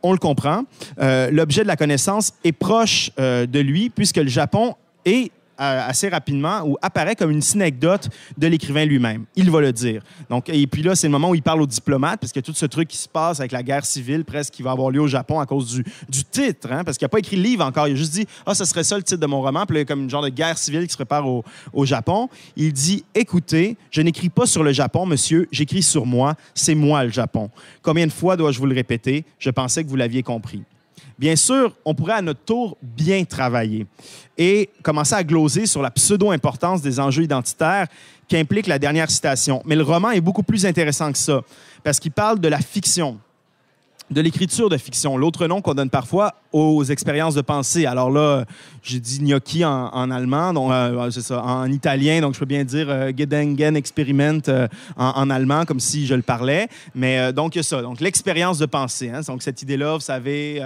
Speaker 2: On le comprend. L'objet de la connaissance est proche de lui, puisque le Japon est assez rapidement ou apparaît comme une synecdote de l'écrivain lui-même. Il va le dire. Donc, et puis là, c'est le moment où il parle aux diplomates, parce qu'il y a tout ce truc qui se passe avec la guerre civile presque qui va avoir lieu au Japon à cause du titre, hein, parce qu'il n'a pas écrit le livre encore. Il a juste dit « Ah, ce serait ça le titre de mon roman », puis là, il y a comme une genre de guerre civile qui se prépare au Japon. Il dit « Écoutez, je n'écris pas sur le Japon, monsieur, j'écris sur moi. C'est moi le Japon. Combien de fois dois-je vous le répéter? Je pensais que vous l'aviez compris. » bien sûr, on pourrait à notre tour bien travailler et commencer à gloser sur la pseudo-importance des enjeux identitaires qu'implique la dernière citation. Mais le roman est beaucoup plus intéressant que ça, parce qu'il parle de la fiction, de l'écriture de fiction, l'autre nom qu'on donne parfois aux expériences de pensée. Alors là, j'ai dit gnocchi en allemand, donc c'est ça, en italien, donc je peux bien dire Gedankenexperiment en allemand, comme si je le parlais. Mais donc, il y a ça. Donc, l'expérience de pensée. Hein, donc, cette idée-là, vous savez,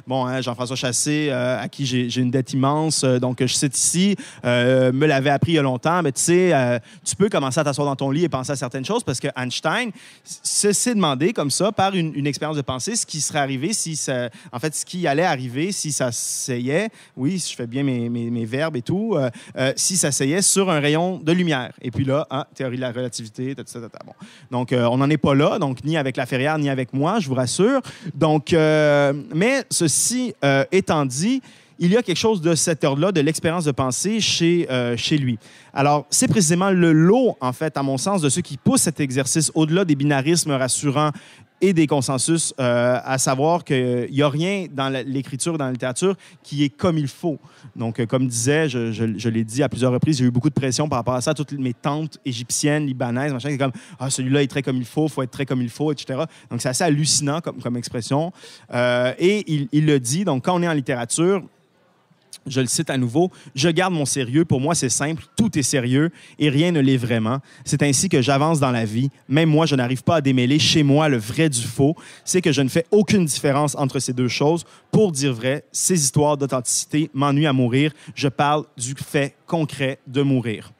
Speaker 2: Jean-François Chassé, à qui j'ai une dette immense, donc je cite ici, me l'avait appris il y a longtemps, mais tu sais, tu peux commencer à t'asseoir dans ton lit et penser à certaines choses parce que Einstein s'est demandé comme ça, par une expérience de pensée, ce qui serait arrivé si ça, en fait, ce qui allait arriver si ça s'essayait, oui, si je fais bien mes verbes et tout, si ça s'essayait sur un rayon de lumière. Et puis là, théorie de la relativité, bon. Donc, on n'en est pas là, donc ni avec Laferrière, ni avec moi, je vous rassure. Donc, mais ceci étant dit, il y a quelque chose de cet ordre-là, de l'expérience de pensée chez lui. Alors, c'est précisément le lot, en fait, à mon sens, de ceux qui poussent cet exercice au-delà des binarismes rassurants et des consensus, à savoir qu'il n'y a rien dans l'écriture, dans la littérature, qui est comme il faut. Donc, comme disait, je l'ai dit à plusieurs reprises, j'ai eu beaucoup de pression par rapport à ça. Toutes mes tantes égyptiennes, libanaises, machin, c'est comme « celui-là est très comme il faut être très comme il faut, etc. » Donc, c'est assez hallucinant comme expression. Et il le dit, donc, quand on est en littérature, je le cite à nouveau, « Je garde mon sérieux. Pour moi, c'est simple. Tout est sérieux et rien ne l'est vraiment. C'est ainsi que j'avance dans la vie. Même moi, je n'arrive pas à démêler chez moi le vrai du faux. C'est que je ne fais aucune différence entre ces deux choses. Pour dire vrai, ces histoires d'authenticité m'ennuient à mourir. Je parle du fait concret de mourir. »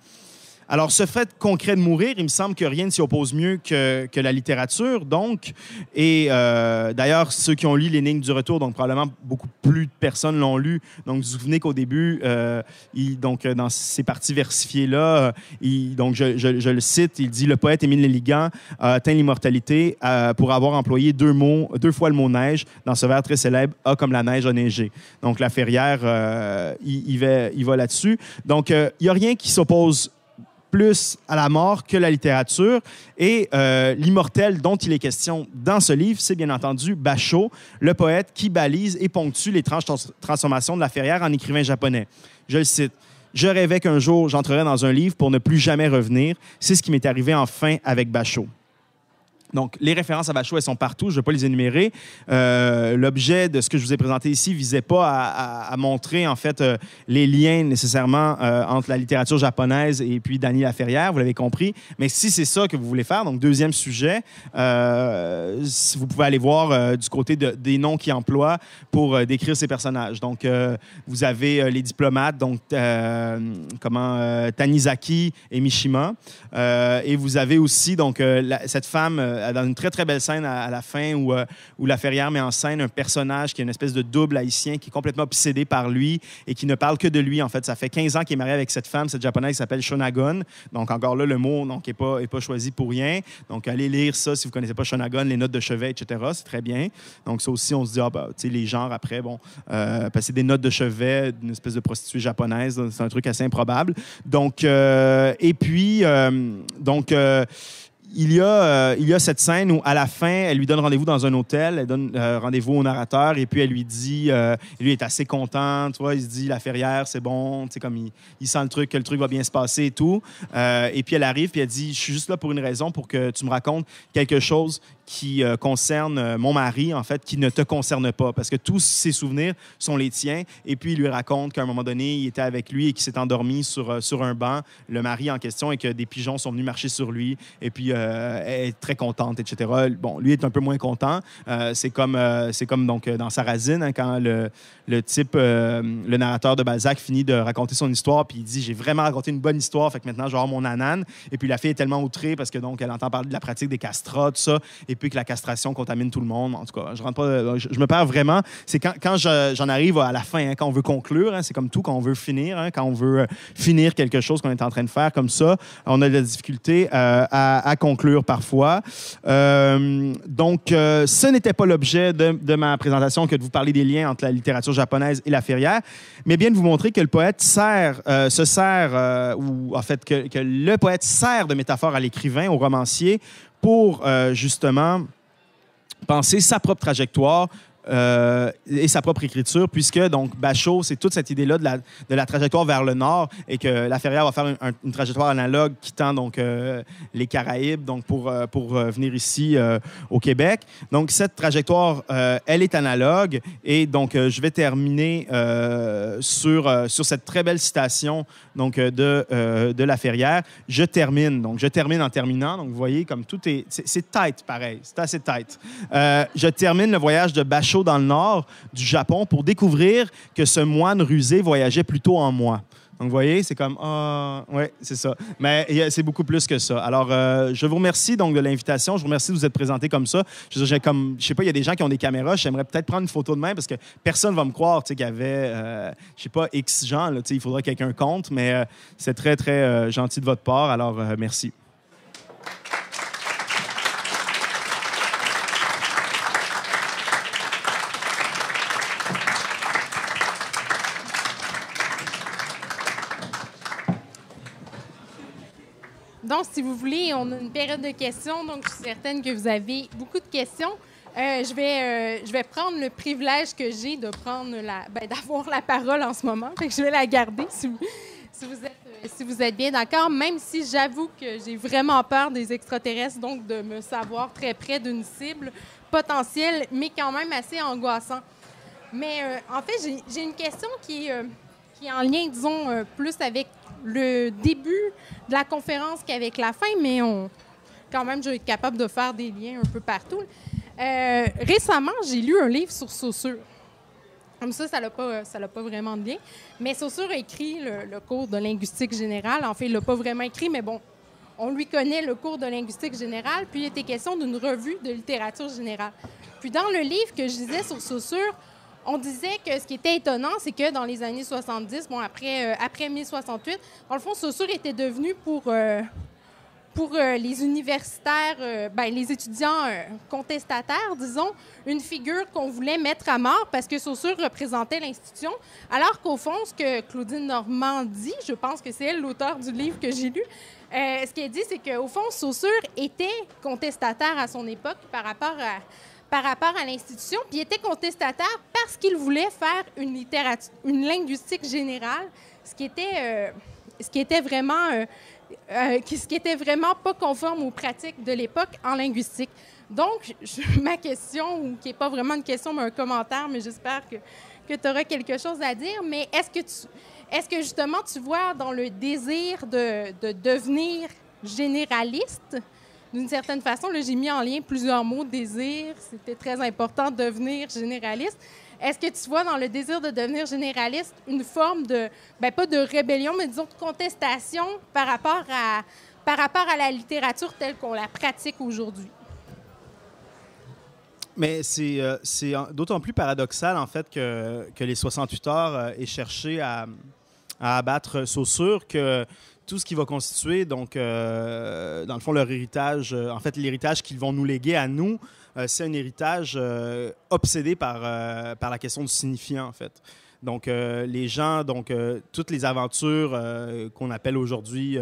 Speaker 2: Alors, ce fait concret de mourir, il me semble que rien ne s'y oppose mieux que la littérature, donc. Et d'ailleurs, ceux qui ont lu L'énigme du retour, donc probablement beaucoup plus de personnes l'ont lu. Donc, vous vous souvenez qu'au début, dans ces parties versifiées-là, donc je le cite, il dit « Le poète Émile Léligan a atteint l'immortalité pour avoir employé deux fois le mot neige dans ce vers très célèbre « A comme la neige a neigé ». Donc, Laferrière, il va là-dessus. Donc, il n'y a rien qui s'oppose plus à la mort que la littérature. Et l'immortel dont il est question dans ce livre, c'est bien entendu Basho, le poète qui balise et ponctue l'étrange transformation de Laferrière en écrivain japonais. Je le cite. « Je rêvais qu'un jour, j'entrerais dans un livre pour ne plus jamais revenir. C'est ce qui m'est arrivé enfin avec Basho. » Donc, les références à Basho, elles sont partout. Je ne vais pas les énumérer. L'objet de ce que je vous ai présenté ici ne visait pas à montrer, en fait, les liens nécessairement entre la littérature japonaise et puis Dany Laferrière, vous l'avez compris. Mais si c'est ça que vous voulez faire, donc deuxième sujet, vous pouvez aller voir du côté des noms qu'il emploie pour décrire ces personnages. Donc, vous avez les diplomates, donc Tanizaki et Mishima. Et vous avez aussi donc cette femme dans une très, très belle scène à la fin où Laferrière met en scène un personnage qui est une espèce de double haïtien qui est complètement obsédé par lui et qui ne parle que de lui. En fait, ça fait 15 ans qu'il est marié avec cette femme, cette japonaise qui s'appelle Shonagon. Donc, encore là, le mot n'est pas choisi pour rien. Donc, allez lire ça si vous ne connaissez pas Shonagon, les notes de chevet, etc. C'est très bien. Donc, ça aussi, on se dit, tu sais, les genres après, passer des notes de chevet d'une espèce de prostituée japonaise, c'est un truc assez improbable. Donc, il y a cette scène où, à la fin, elle lui donne rendez-vous dans un hôtel, elle donne rendez-vous au narrateur, et puis elle lui dit, lui est assez content, tu vois, il se dit, Laferrière, c'est bon, tu sais, comme il sent que le truc va bien se passer et tout. Et puis elle arrive, puis elle dit, je suis juste là pour une raison, pour que tu me racontes quelque chose qui concerne mon mari, en fait, qui ne te concerne pas, parce que tous ses souvenirs sont les tiens. Et puis, il lui raconte qu'à un moment donné, il était avec lui et qu'il s'est endormi sur un banc, le mari en question, et que des pigeons sont venus marcher sur lui. Et puis, elle est très contente, etc. Bon, lui est un peu moins content. C'est comme donc dans Sarrazine, hein, quand le type, le narrateur de Balzac finit de raconter son histoire, puis il dit « J'ai vraiment raconté une bonne histoire, fait que maintenant, je vais avoir mon anane. » Et puis, la fille est tellement outrée parce que donc elle entend parler de la pratique des castrats, tout ça, et puis que la castration contamine tout le monde. En tout cas, je me perds vraiment. C'est quand j'en arrive à la fin, hein, quand on veut conclure, hein, c'est comme tout, quand on veut finir, hein, quand on veut finir quelque chose qu'on est en train de faire comme ça, on a de la difficulté à conclure parfois. Donc, ce n'était pas l'objet de ma présentation que de vous parler des liens entre la littérature japonaise et Laferrière, mais bien de vous montrer que le poète se sert, ou en fait que le poète sert de métaphore à l'écrivain, au romancier, pour justement penser sa propre trajectoire et sa propre écriture, puisque donc Bachot, c'est toute cette idée-là de la trajectoire vers le nord et que Laferrière va faire une trajectoire analogue quittant donc les Caraïbes donc pour venir ici au Québec. Donc cette trajectoire, elle est analogue et donc je vais terminer sur cette très belle citation donc de Laferrière. Je termine en terminant. Donc vous voyez comme tout c'est tight pareil, c'est assez tight. Je termine le voyage de Bachot dans le nord du Japon pour découvrir que ce moine rusé voyageait plutôt en moi. Donc, vous voyez, c'est comme, ouais, c'est ça. Mais c'est beaucoup plus que ça. Alors, je vous remercie donc de l'invitation. Je vous remercie de vous être présenté comme ça. Je sais pas, il y a des gens qui ont des caméras. J'aimerais peut-être prendre une photo de même parce que personne ne va me croire qu'il y avait, je sais pas, X gens. Là, il faudra que quelqu'un compte, mais c'est très, très gentil de votre part. Alors, merci.
Speaker 1: Donc, si vous voulez, on a une période de questions, donc je suis certaine que vous avez beaucoup de questions. Je vais prendre le privilège que j'ai de d'avoir la parole en ce moment. Fait que je vais la garder si vous êtes bien d'accord, même si j'avoue que j'ai vraiment peur des extraterrestres, donc de me savoir très près d'une cible potentielle, mais quand même assez angoissant. Mais en fait, j'ai une question qui est en lien, disons, plus avec le début de la conférence qu'avec la fin, mais quand même, je vais être capable de faire des liens un peu partout. Récemment, j'ai lu un livre sur Saussure. Comme ça n'a pas vraiment de lien. Mais Saussure a écrit le cours de linguistique générale. En fait, il ne l'a pas vraiment écrit, mais bon, on lui connaît le cours de linguistique générale. Puis, il était question d'une revue de littérature générale. Puis, dans le livre que je lisais sur Saussure, on disait que ce qui était étonnant, c'est que dans les années 70, après 1068, dans le fond, Saussure était devenu pour les universitaires, les étudiants contestataires, disons, une figure qu'on voulait mettre à mort parce que Saussure représentait l'institution, alors qu'au fond, ce que Claudine Normand dit, je pense que c'est elle l'auteur du livre que j'ai lu, ce qu'elle dit, c'est qu'au fond, Saussure était contestataire à son époque par rapport à l'institution, puis il était contestataire parce qu'il voulait faire une linguistique générale, ce qui était vraiment pas conforme aux pratiques de l'époque en linguistique. Donc, ma question, qui n'est pas vraiment une question, mais un commentaire, mais j'espère que tu auras quelque chose à dire, mais est-ce que justement tu vois dans le désir de devenir généraliste, d'une certaine façon, là, j'ai mis en lien plusieurs mots, désir, c'était très important de devenir généraliste. Est-ce que tu vois dans le désir de devenir généraliste une forme de, pas de rébellion, mais disons de contestation par rapport à la littérature telle qu'on la pratique aujourd'hui?
Speaker 2: Mais c'est d'autant plus paradoxal, en fait, que les 68 heures aient cherché à abattre Saussure que tout ce qui va constituer, donc, dans le fond, leur héritage, en fait, l'héritage qu'ils vont nous léguer à nous, c'est un héritage obsédé par la question du signifiant, en fait. Donc, les gens, donc, toutes les aventures qu'on appelle aujourd'hui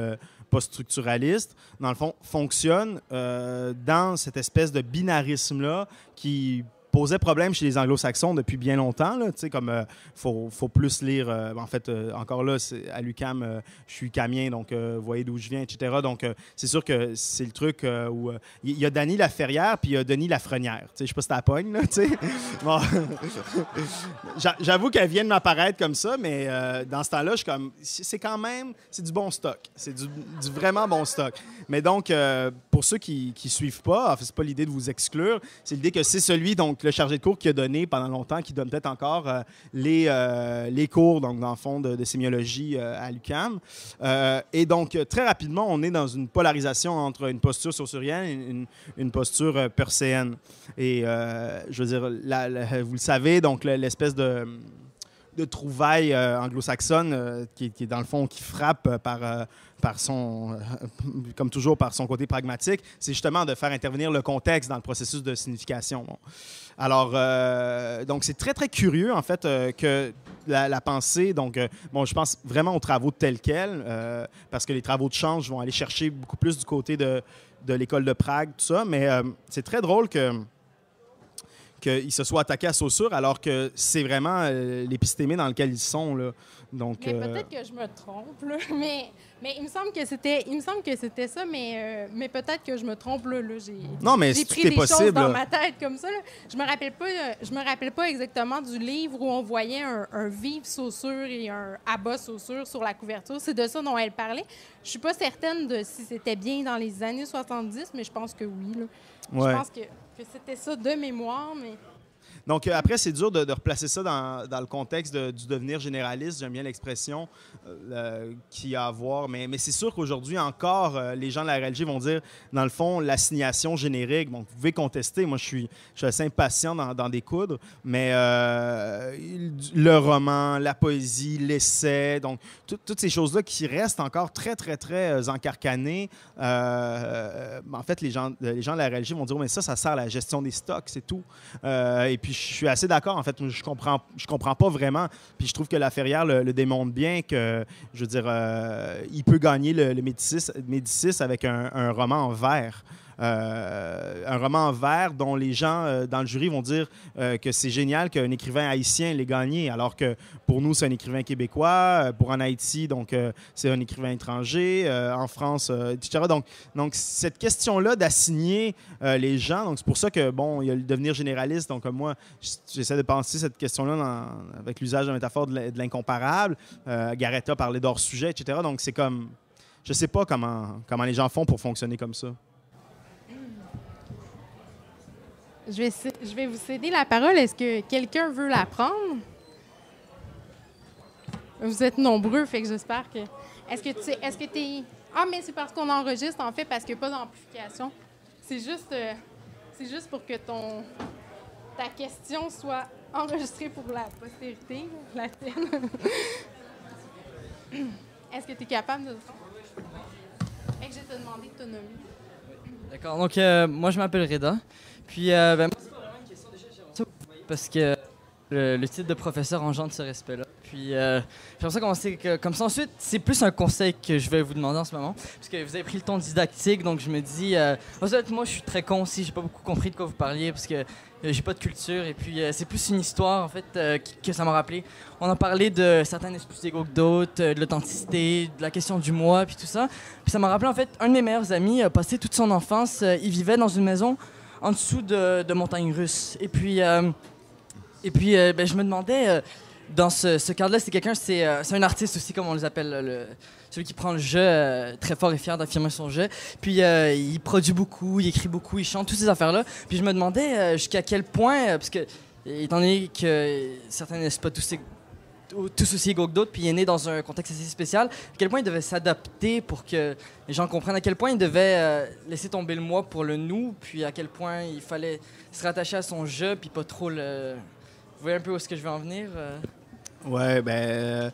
Speaker 2: post-structuralistes, dans le fond, fonctionnent dans cette espèce de binarisme-là qui posait problème chez les anglo-saxons depuis bien longtemps. Là, comme faut plus lire. En fait, encore là, à l'UQAM, je suis camien, donc vous voyez d'où je viens, etc. Donc, c'est sûr que c'est le truc où il y a Dany Laferrière puis il y a Denis Lafrenière. Je sais pas si t'as la pogne, là, tu sais. Bon. J'avoue qu'elle vient de m'apparaître comme ça, mais dans ce temps-là, je suis comme, c'est quand même, c'est du bon stock. C'est du vraiment bon stock. Mais donc, pour ceux qui suivent pas, en fait, c'est pas l'idée de vous exclure, c'est l'idée que c'est celui, donc, le chargé de cours qui a donné pendant longtemps, qui donne peut-être encore les cours, donc, dans le fond, de sémiologie à l'UQAM. Et donc, très rapidement, on est dans une polarisation entre une posture saussurienne et une posture peircéenne. Et, je veux dire, vous le savez, donc, l'espèce de trouvaille anglo-saxonne qui est, dans le fond, qui frappe par son, comme toujours, par son côté pragmatique, c'est justement de faire intervenir le contexte dans le processus de signification. Bon. Alors, donc, c'est très, très curieux, en fait, que la pensée, donc, bon, je pense vraiment aux travaux tels quels, parce que les travaux de Change vont aller chercher beaucoup plus du côté de l'école de Prague, tout ça, mais c'est très drôle que qu'ils se soient attaqués à Saussure alors que c'est vraiment l'épistémé dans lequel ils sont, là. Donc,
Speaker 1: mais peut-être que je me trompe, là. Mais il me semble que c'était ça, mais peut-être que je me trompe, là.
Speaker 2: non, mais
Speaker 1: j'ai
Speaker 2: tout
Speaker 1: pris
Speaker 2: est
Speaker 1: des
Speaker 2: possible,
Speaker 1: choses dans
Speaker 2: là.
Speaker 1: ma tête comme ça, là. Je me rappelle pas exactement du livre où on voyait un vive Saussure et un abat Saussure sur la couverture. C'est de ça dont elle parlait. Je suis pas certaine de si c'était bien dans les années 70, mais je pense que oui, là.
Speaker 2: Ouais.
Speaker 1: Je pense que c'était ça de mémoire, mais...
Speaker 2: Donc, après, c'est dur de replacer ça dans le contexte du devenir généraliste. J'aime bien l'expression qu'il y a à voir. Mais c'est sûr qu'aujourd'hui, encore, les gens de la RLG vont dire, dans le fond, l'assignation générique. Bon, vous pouvez contester. Moi, je suis assez impatient d'en découdre. Mais le roman, la poésie, l'essai, donc toutes ces choses-là qui restent encore très, très, très encarcanées. En fait, les gens de la RLG vont dire, mais ça sert à la gestion des stocks, c'est tout. Et puis, je suis assez d'accord. En fait, je comprends pas vraiment. Puis je trouve que Laferrière le démontre bien que, je veux dire, il peut gagner le Médicis avec un roman en vers. Un roman en vers dont les gens dans le jury vont dire que c'est génial qu'un écrivain haïtien l'ait gagné, alors que pour nous, c'est un écrivain québécois. Pour en Haïti, donc, c'est un écrivain étranger. En France, etc. Donc, cette question-là d'assigner les gens, donc c'est pour ça que, bon, il y a le devenir généraliste. Donc, moi, j'essaie de penser cette question-là avec l'usage de la métaphore de l'incomparable. Garetta parlait d'hors-sujet, etc. Donc, c'est comme... Je sais pas comment les gens font pour fonctionner comme ça.
Speaker 1: Je vais vous céder la parole. Est-ce que quelqu'un veut la prendre? Vous êtes nombreux, fait que j'espère que... Est-ce que t'es... Ah, mais c'est parce qu'on enregistre, en fait, parce qu'il n'y a pas d'amplification. C'est juste pour que ta question soit enregistrée pour la postérité, la tienne. Est-ce que tu es capable de le faire? Fait que je vais te demander de te nommer.
Speaker 3: D'accord, donc moi je m'appelle Reda. Puis, moi, c'est pas vraiment une question déjà, parce que le titre de professeur engendre ce respect-là. Puis, j'aimerais ça commencer comme ça. Ensuite, c'est plus un conseil que je vais vous demander en ce moment, parce que vous avez pris le ton didactique, donc je me dis... en fait, moi, je suis très con aussi, j'ai pas beaucoup compris de quoi vous parliez, parce que j'ai pas de culture, et puis c'est plus une histoire, en fait, que ça m'a rappelé. On a parlé de certains sont plus égaux que d'autres, de l'authenticité, de la question du moi, puis tout ça. Puis ça m'a rappelé, en fait, un de mes meilleurs amis a passé toute son enfance, il vivait dans une maison en dessous de montagnes russes. Et puis, je me demandais, dans ce cadre-là, c'est un artiste aussi, comme on les appelle, celui qui prend le jeu très fort et fier d'affirmer son jeu. Puis, il produit beaucoup, il écrit beaucoup, il chante, toutes ces affaires-là. Puis, je me demandais jusqu'à quel point, parce que, étant donné que certains n'est pas tous aussi égaux que d'autres, puis il est né dans un contexte assez spécial, à quel point il devait s'adapter pour que les gens comprennent, à quel point il devait laisser tomber le moi pour le nous, puis à quel point il fallait se rattacher à son jeu, puis pas trop le... Vous voyez un peu où est-ce que je vais en venir?
Speaker 2: Ouais, ben...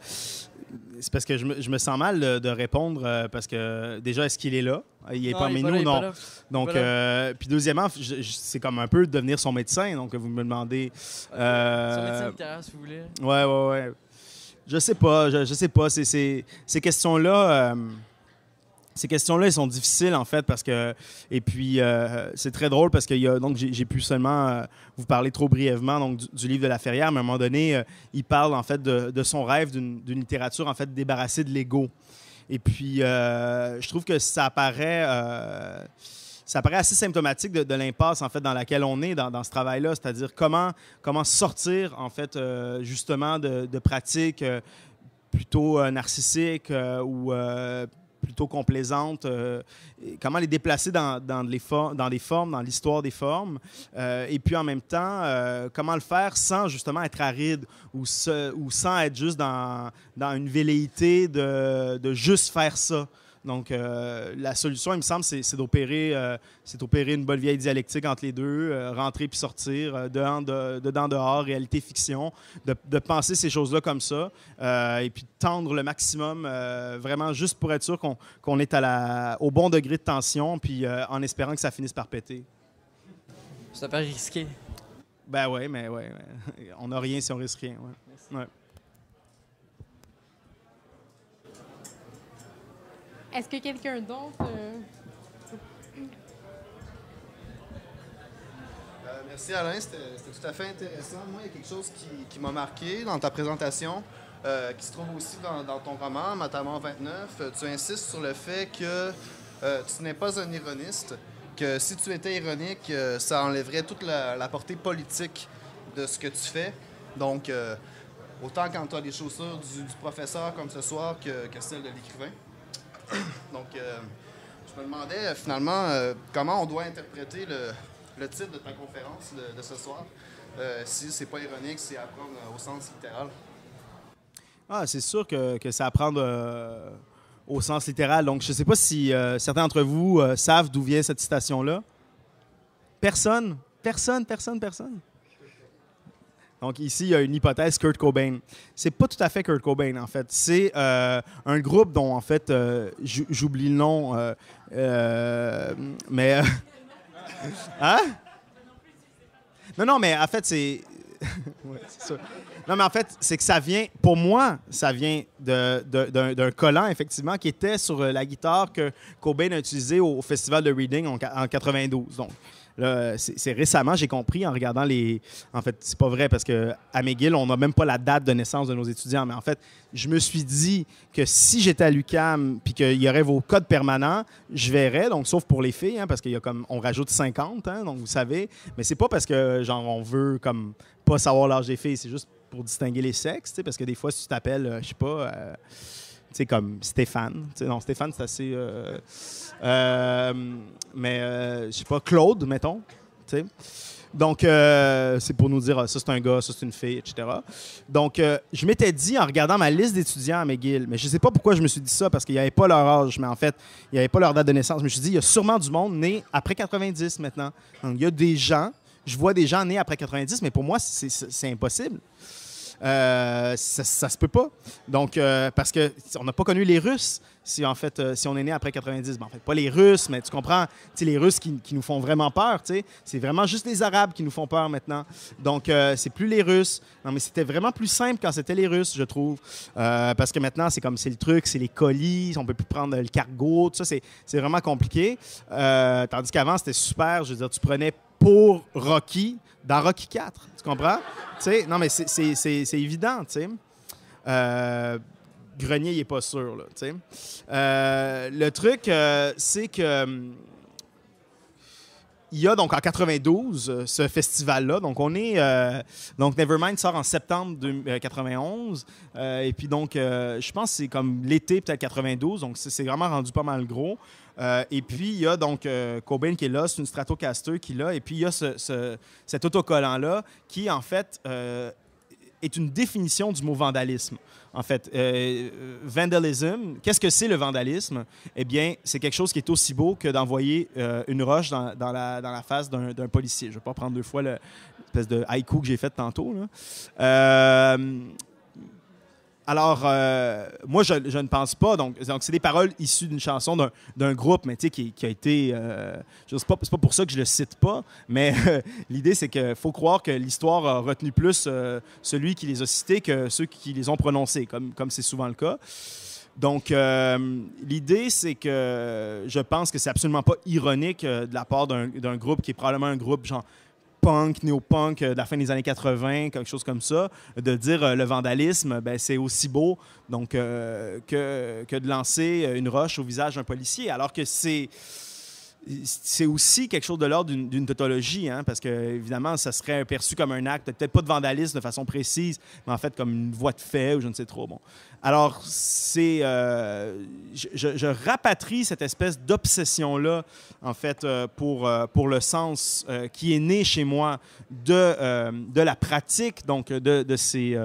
Speaker 2: c'est parce que je me sens mal de répondre parce que déjà, est-ce qu'il est là? Il est
Speaker 3: Non,
Speaker 2: parmi
Speaker 3: il est pas
Speaker 2: nous,
Speaker 3: là, il est
Speaker 2: non.
Speaker 3: pas là.
Speaker 2: Donc, puis deuxièmement, c'est comme un peu devenir son médecin, donc vous me demandez...
Speaker 3: Son médecin littéraire, si vous voulez.
Speaker 2: Ouais. Je sais pas. Ces questions-là... Ces questions-là, elles sont difficiles, en fait, parce que... Et puis, c'est très drôle parce que donc j'ai pu seulement vous parler trop brièvement donc, du livre de Laferrière, mais à un moment donné, il parle, en fait, de son rêve d'une littérature, en fait, débarrassée de l'ego. Et puis, je trouve que ça paraît assez symptomatique de l'impasse, en fait, dans laquelle on est dans ce travail-là, c'est-à-dire comment sortir, en fait, justement, de pratiques plutôt narcissiques ou... plutôt complaisantes, comment les déplacer dans des formes, dans l'histoire des formes, et puis en même temps, comment le faire sans justement être aride ou sans être juste dans une velléité de juste faire ça. Donc, la solution, il me semble, c'est d'opérer une bonne vieille dialectique entre les deux, rentrer puis sortir, dedans, dehors, réalité, fiction, de penser ces choses-là comme ça, et puis tendre le maximum, vraiment juste pour être sûr qu'on est au bon degré de tension, puis en espérant que ça finisse par péter.
Speaker 3: Ça paraît risqué.
Speaker 2: Ben ouais, mais on n'a rien si on risque rien. Ouais. Ouais.
Speaker 1: Est-ce que quelqu'un d'autre...
Speaker 4: Merci Alain, c'était tout à fait intéressant. Moi, il y a quelque chose qui m'a marqué dans ta présentation, qui se trouve aussi dans ton roman, Matamor 29. Tu insistes sur le fait que tu n'es pas un ironiste, que si tu étais ironique, ça enlèverait toute la portée politique de ce que tu fais. Donc, autant quand tu as les chaussures du professeur comme ce soir que celles de l'écrivain. Donc, je me demandais finalement comment on doit interpréter le titre de ta conférence de ce soir. Si c'est pas ironique, c'est apprendre au sens littéral.
Speaker 2: Ah, c'est sûr que c'est apprendre au sens littéral. Donc, je ne sais pas si certains d'entre vous savent d'où vient cette citation-là. Personne? Donc, ici, il y a une hypothèse, Kurt Cobain. C'est pas tout à fait Kurt Cobain, en fait. C'est un groupe dont, en fait, j'oublie le nom, mais... Hein? Non, mais en fait, c'est... ouais, c'est ça. Non, mais en fait, c'est que ça vient... Pour moi, ça vient d'un collant, effectivement, qui était sur la guitare que Cobain a utilisé au Festival de Reading en 92. Donc, là, c'est récemment, j'ai compris en regardant les... En fait, c'est pas vrai parce qu'à McGill, on n'a même pas la date de naissance de nos étudiants. Mais en fait, je me suis dit que si j'étais à l'UQAM puis qu'il y aurait vos codes permanents, je verrais. Donc, sauf pour les filles, hein, parce qu'il y a comme... On rajoute 50, hein, donc vous savez. Mais c'est pas parce que, genre, on veut comme pas savoir l'âge des filles. C'est juste pour distinguer les sexes, parce que des fois, si tu t'appelles, je sais pas... tu sais, comme Stéphane. Non, Stéphane, c'est assez... mais, je sais pas, Claude, mettons. T'sais. Donc, c'est pour nous dire, ça, c'est un gars, ça, c'est une fille, etc. Donc, je m'étais dit, en regardant ma liste d'étudiants à McGill, mais je sais pas pourquoi je me suis dit ça, parce qu'il n'y avait pas leur âge, mais en fait, il n'y avait pas leur date de naissance. Je me suis dit, il y a sûrement du monde né après 90 maintenant. Donc, il y a des gens, je vois des gens nés après 90, mais pour moi, c'est impossible. Ça se peut pas. Donc, parce qu'on n'a pas connu les Russes, si on est né après 90. Ben, en fait, pas les Russes, mais tu comprends, les Russes qui nous font vraiment peur, c'est vraiment juste les Arabes qui nous font peur maintenant. Donc, c'est plus les Russes. Non, mais c'était vraiment plus simple quand c'était les Russes, je trouve. Parce que maintenant, c'est le truc, c'est les colis, on peut plus prendre le cargo, tout ça, c'est vraiment compliqué. Tandis qu'avant, c'était super. Je veux dire, tu prenais pour Rocky dans Rocky 4. Tu comprends? Non, mais c'est évident, tu sais. Grenier, il n'est pas sûr, là, tu sais. Le truc, c'est que... il y a donc en 92 ce festival-là. Donc, donc Nevermind sort en septembre 91. Et puis, donc, je pense que c'est comme l'été, peut-être 92. Donc, c'est vraiment rendu pas mal gros. Et puis, il y a donc Cobain qui est là, c'est une Stratocaster qui est là. Et puis, il y a cet autocollant-là qui, en fait, est une définition du mot vandalisme. En fait, vandalism, qu'est-ce que c'est le vandalisme? Eh bien, c'est quelque chose qui est aussi beau que d'envoyer une roche dans la face d'un policier. Je ne vais pas prendre deux fois l'espèce de haïku que j'ai fait tantôt, là. Alors, moi, je ne pense pas. Donc c'est des paroles issues d'une chanson d'un groupe, mais qui a été... c'est pas pour ça que je le cite pas, mais l'idée, c'est qu'il faut croire que l'histoire a retenu plus celui qui les a cités que ceux qui les ont prononcés, comme c'est souvent le cas. Donc, l'idée, c'est que je pense que c'est absolument pas ironique de la part d'un groupe qui est probablement un groupe genre punk, néo-punk de la fin des années 80, quelque chose comme ça, de dire le vandalisme, ben, c'est aussi beau donc, que de lancer une roche au visage d'un policier, alors que c'est aussi quelque chose de l'ordre d'une tautologie, hein, parce que évidemment, ça serait perçu comme un acte, peut-être pas de vandalisme de façon précise, mais en fait comme une voie de fait ou je ne sais trop. Bon. Alors, je rapatrie cette espèce d'obsession-là, en fait, pour le sens qui est né chez moi de la pratique, donc de ces...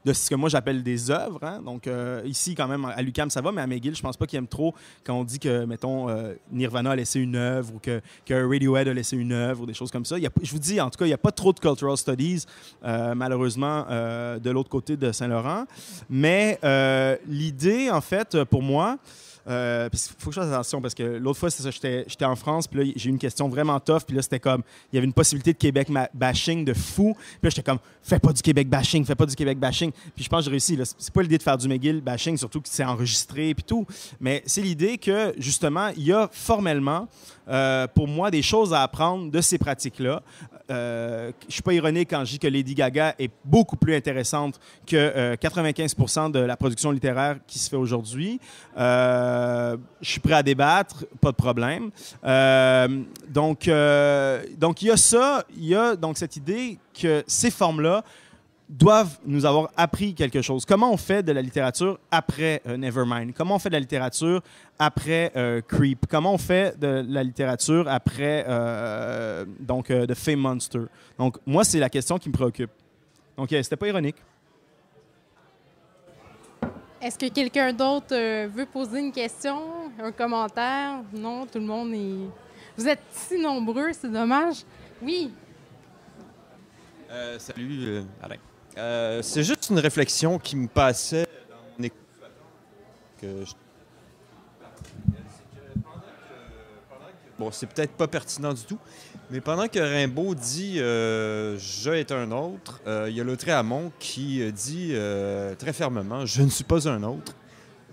Speaker 2: de ce que moi j'appelle des œuvres. Hein? Donc, ici, quand même, à l'UQAM, ça va, mais à McGill, je pense pas qu'ils aiment trop quand on dit que, mettons, Nirvana a laissé une œuvre ou que Radiohead a laissé une œuvre ou des choses comme ça. Je vous dis, en tout cas, il n'y a pas trop de cultural studies, malheureusement, de l'autre côté de Saint-Laurent. Mais l'idée, en fait, pour moi, faut que je fasse attention parce que l'autre fois, c'est ça, j'étais en France, puis là, j'ai eu une question vraiment tough, puis là, c'était comme, il y avait une possibilité de Québec bashing de fou. Puis là, j'étais comme, fais pas du Québec bashing, fais pas du Québec bashing. Puis je pense que j'ai réussi. Là. C'est pas l'idée de faire du McGill bashing, surtout que c'est enregistré, puis tout. Mais c'est l'idée que, justement, il y a formellement, pour moi, des choses à apprendre de ces pratiques-là. Je suis pas ironique quand je dis que Lady Gaga est beaucoup plus intéressante que 95% de la production littéraire qui se fait aujourd'hui. Je suis prêt à débattre, pas de problème. Donc, il y a ça, il y a donc cette idée que ces formes-là doivent nous avoir appris quelque chose. Comment on fait de la littérature après Nevermind? Comment on fait de la littérature après Creep? Comment on fait de la littérature après The Fame Monster? Donc, moi, c'est la question qui me préoccupe. Donc, c'était pas ironique.
Speaker 1: Est-ce que quelqu'un d'autre veut poser une question, un commentaire? Non, tout le monde est... Vous êtes si nombreux, c'est dommage. Oui.
Speaker 5: Salut, Alain. C'est juste une réflexion qui me passait dans mon écoute. Bon, c'est peut-être pas pertinent du tout, mais pendant que Rimbaud dit je est un autre, il y a Lautréamont qui dit très fermement je ne suis pas un autre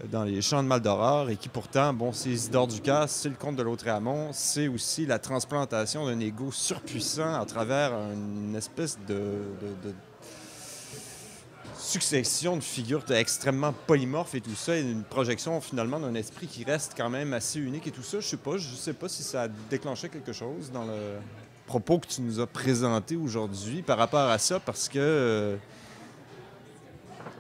Speaker 5: dans les Chants de Maldoror et qui pourtant, bon, c'est Isidore Ducasse, c'est le comte de Lautréamont, c'est aussi la transplantation d'un ego surpuissant à travers une espèce de succession de figures extrêmement polymorphes et tout ça, et une projection finalement d'un esprit qui reste quand même assez unique et tout ça. Je sais pas si ça a déclenché quelque chose dans le propos que tu nous as présenté aujourd'hui par rapport à ça, parce que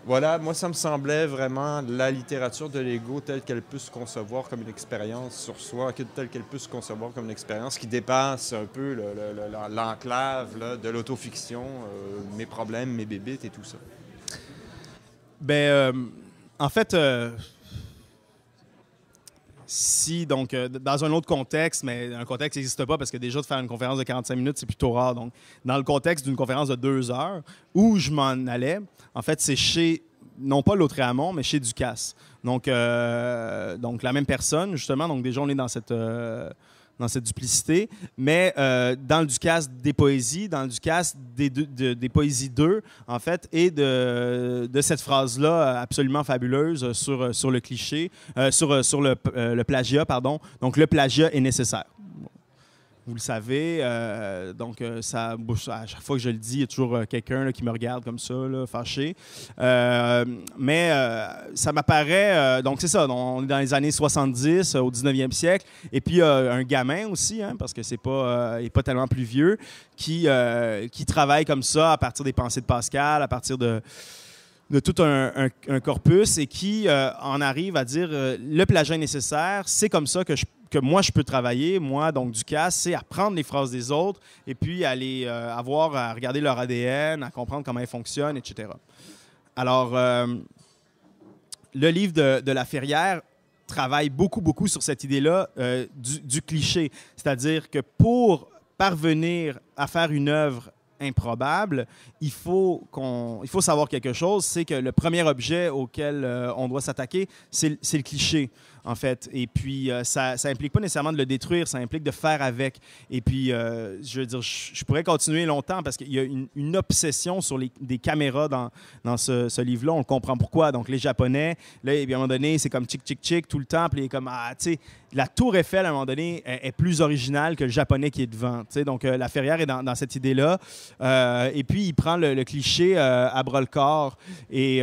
Speaker 5: voilà, moi ça me semblait vraiment la littérature de l'ego telle qu'elle peut se concevoir comme une expérience sur soi, telle qu'elle peut se concevoir comme une expérience qui dépasse un peu l'enclave là, de l'autofiction, mes problèmes, mes bébites et tout ça.
Speaker 2: En fait, si, donc, dans un autre contexte, mais un contexte qui n'existe pas parce que déjà de faire une conférence de 45 minutes, c'est plutôt rare. Donc, dans le contexte d'une conférence de 2 heures, où je m'en allais, en fait, c'est chez, non pas Lautréamont, mais chez Ducasse. Donc, la même personne, justement. Donc, déjà, on est dans cette duplicité, mais dans le Ducasse des poésies, dans le Ducasse des poésies 2, en fait, et de cette phrase-là absolument fabuleuse sur le cliché, sur le plagiat, pardon. Donc, le plagiat est nécessaire. Vous le savez, ça, à chaque fois que je le dis, il y a toujours quelqu'un là, qui me regarde comme ça, là, fâché. Mais ça m'apparaît... donc, c'est ça, on est dans les années 70, au 19e siècle. Et puis, un gamin aussi, hein, parce que il n'est pas tellement plus vieux, qui travaille comme ça à partir des pensées de Pascal, à partir de tout un corpus, et qui en arrive à dire le plagiat est nécessaire, c'est comme ça que moi, je peux travailler, moi, donc Ducasse, c'est à prendre les phrases des autres et puis à regarder leur ADN, à comprendre comment elles fonctionnent, etc. Alors, le livre de La Ferrière travaille beaucoup, beaucoup sur cette idée-là du cliché. C'est-à-dire que pour parvenir à faire une œuvre improbable, il faut savoir quelque chose, c'est que le premier objet auquel on doit s'attaquer, c'est le cliché, en fait. Et puis, ça implique pas nécessairement de le détruire, ça implique de faire avec. Et puis, je veux dire, je pourrais continuer longtemps parce qu'il y a une obsession sur des caméras dans ce livre-là. On comprend pourquoi. Donc, les Japonais, là, à un moment donné, c'est comme tchic, tchic, tchic tout le temps. Puis, il est comme, tu sais, la tour Eiffel, à un moment donné, est plus originale que le Japonais qui est devant. Tu sais, donc, La Ferrière est dans cette idée-là. Et puis, il prend le cliché à bras-le-corps. Et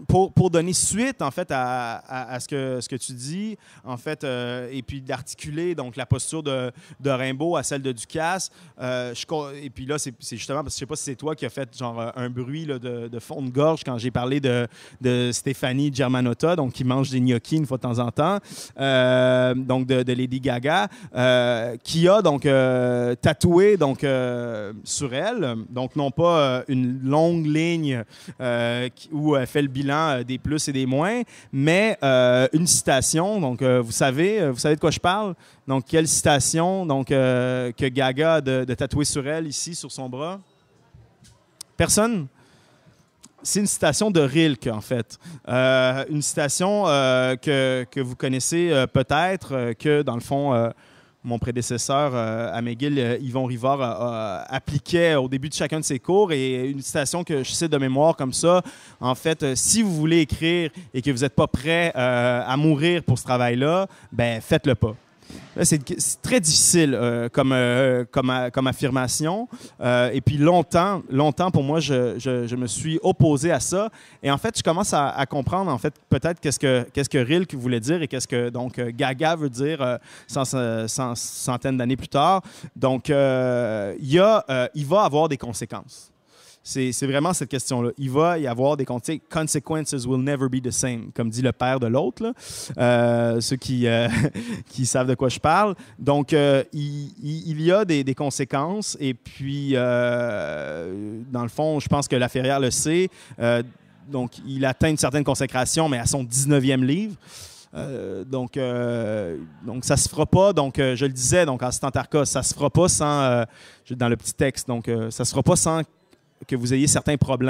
Speaker 2: pour donner suite, en fait, à ce que tu dis, en fait, et puis d'articuler donc la posture de Rimbaud à celle de Ducasse. Et puis là, c'est justement, parce que je sais pas si c'est toi qui as fait genre un bruit là, de fond de gorge quand j'ai parlé de Stéphanie Germanotta, donc qui mange des gnocchis une fois de temps en temps, donc de Lady Gaga, qui a donc tatoué donc sur elle, donc non pas une longue ligne où elle fait le bilan des plus et des moins, mais une citation. Donc, vous savez de quoi je parle? Donc, quelle citation donc, que Gaga a de tatouer sur elle, ici, sur son bras? Personne? c'est une citation de Rilke, en fait. Une citation que vous connaissez peut-être, que dans le fond, mon prédécesseur à McGill, Yvon Rivard, appliquait au début de chacun de ses cours. Et une citation que je cite de mémoire comme ça, en fait, si vous voulez écrire et que vous n'êtes pas prêt à mourir pour ce travail-là, ben faites-le pas. C'est très difficile comme affirmation. Et puis longtemps, pour moi, je me suis opposé à ça. Et en fait, je commence à comprendre, en fait, peut-être qu'est-ce que Rilke voulait dire et qu'est-ce que donc Gaga veut dire centaines d'années plus tard. Donc, il va avoir des conséquences. C'est vraiment cette question-là. Il va y avoir des consequences will never be the same, comme dit le père de l'autre, ceux qui savent de quoi je parle. Donc, il y a des conséquences. Et puis, dans le fond, je pense que Laferrière le sait. Donc, il atteint une certaine consécration, mais à son 19e livre. Donc, ça se fera pas. Donc, je le disais, donc en citant Tarka, ça se fera pas sans, dans le petit texte, donc ça se fera pas sans que vous ayez certains problèmes.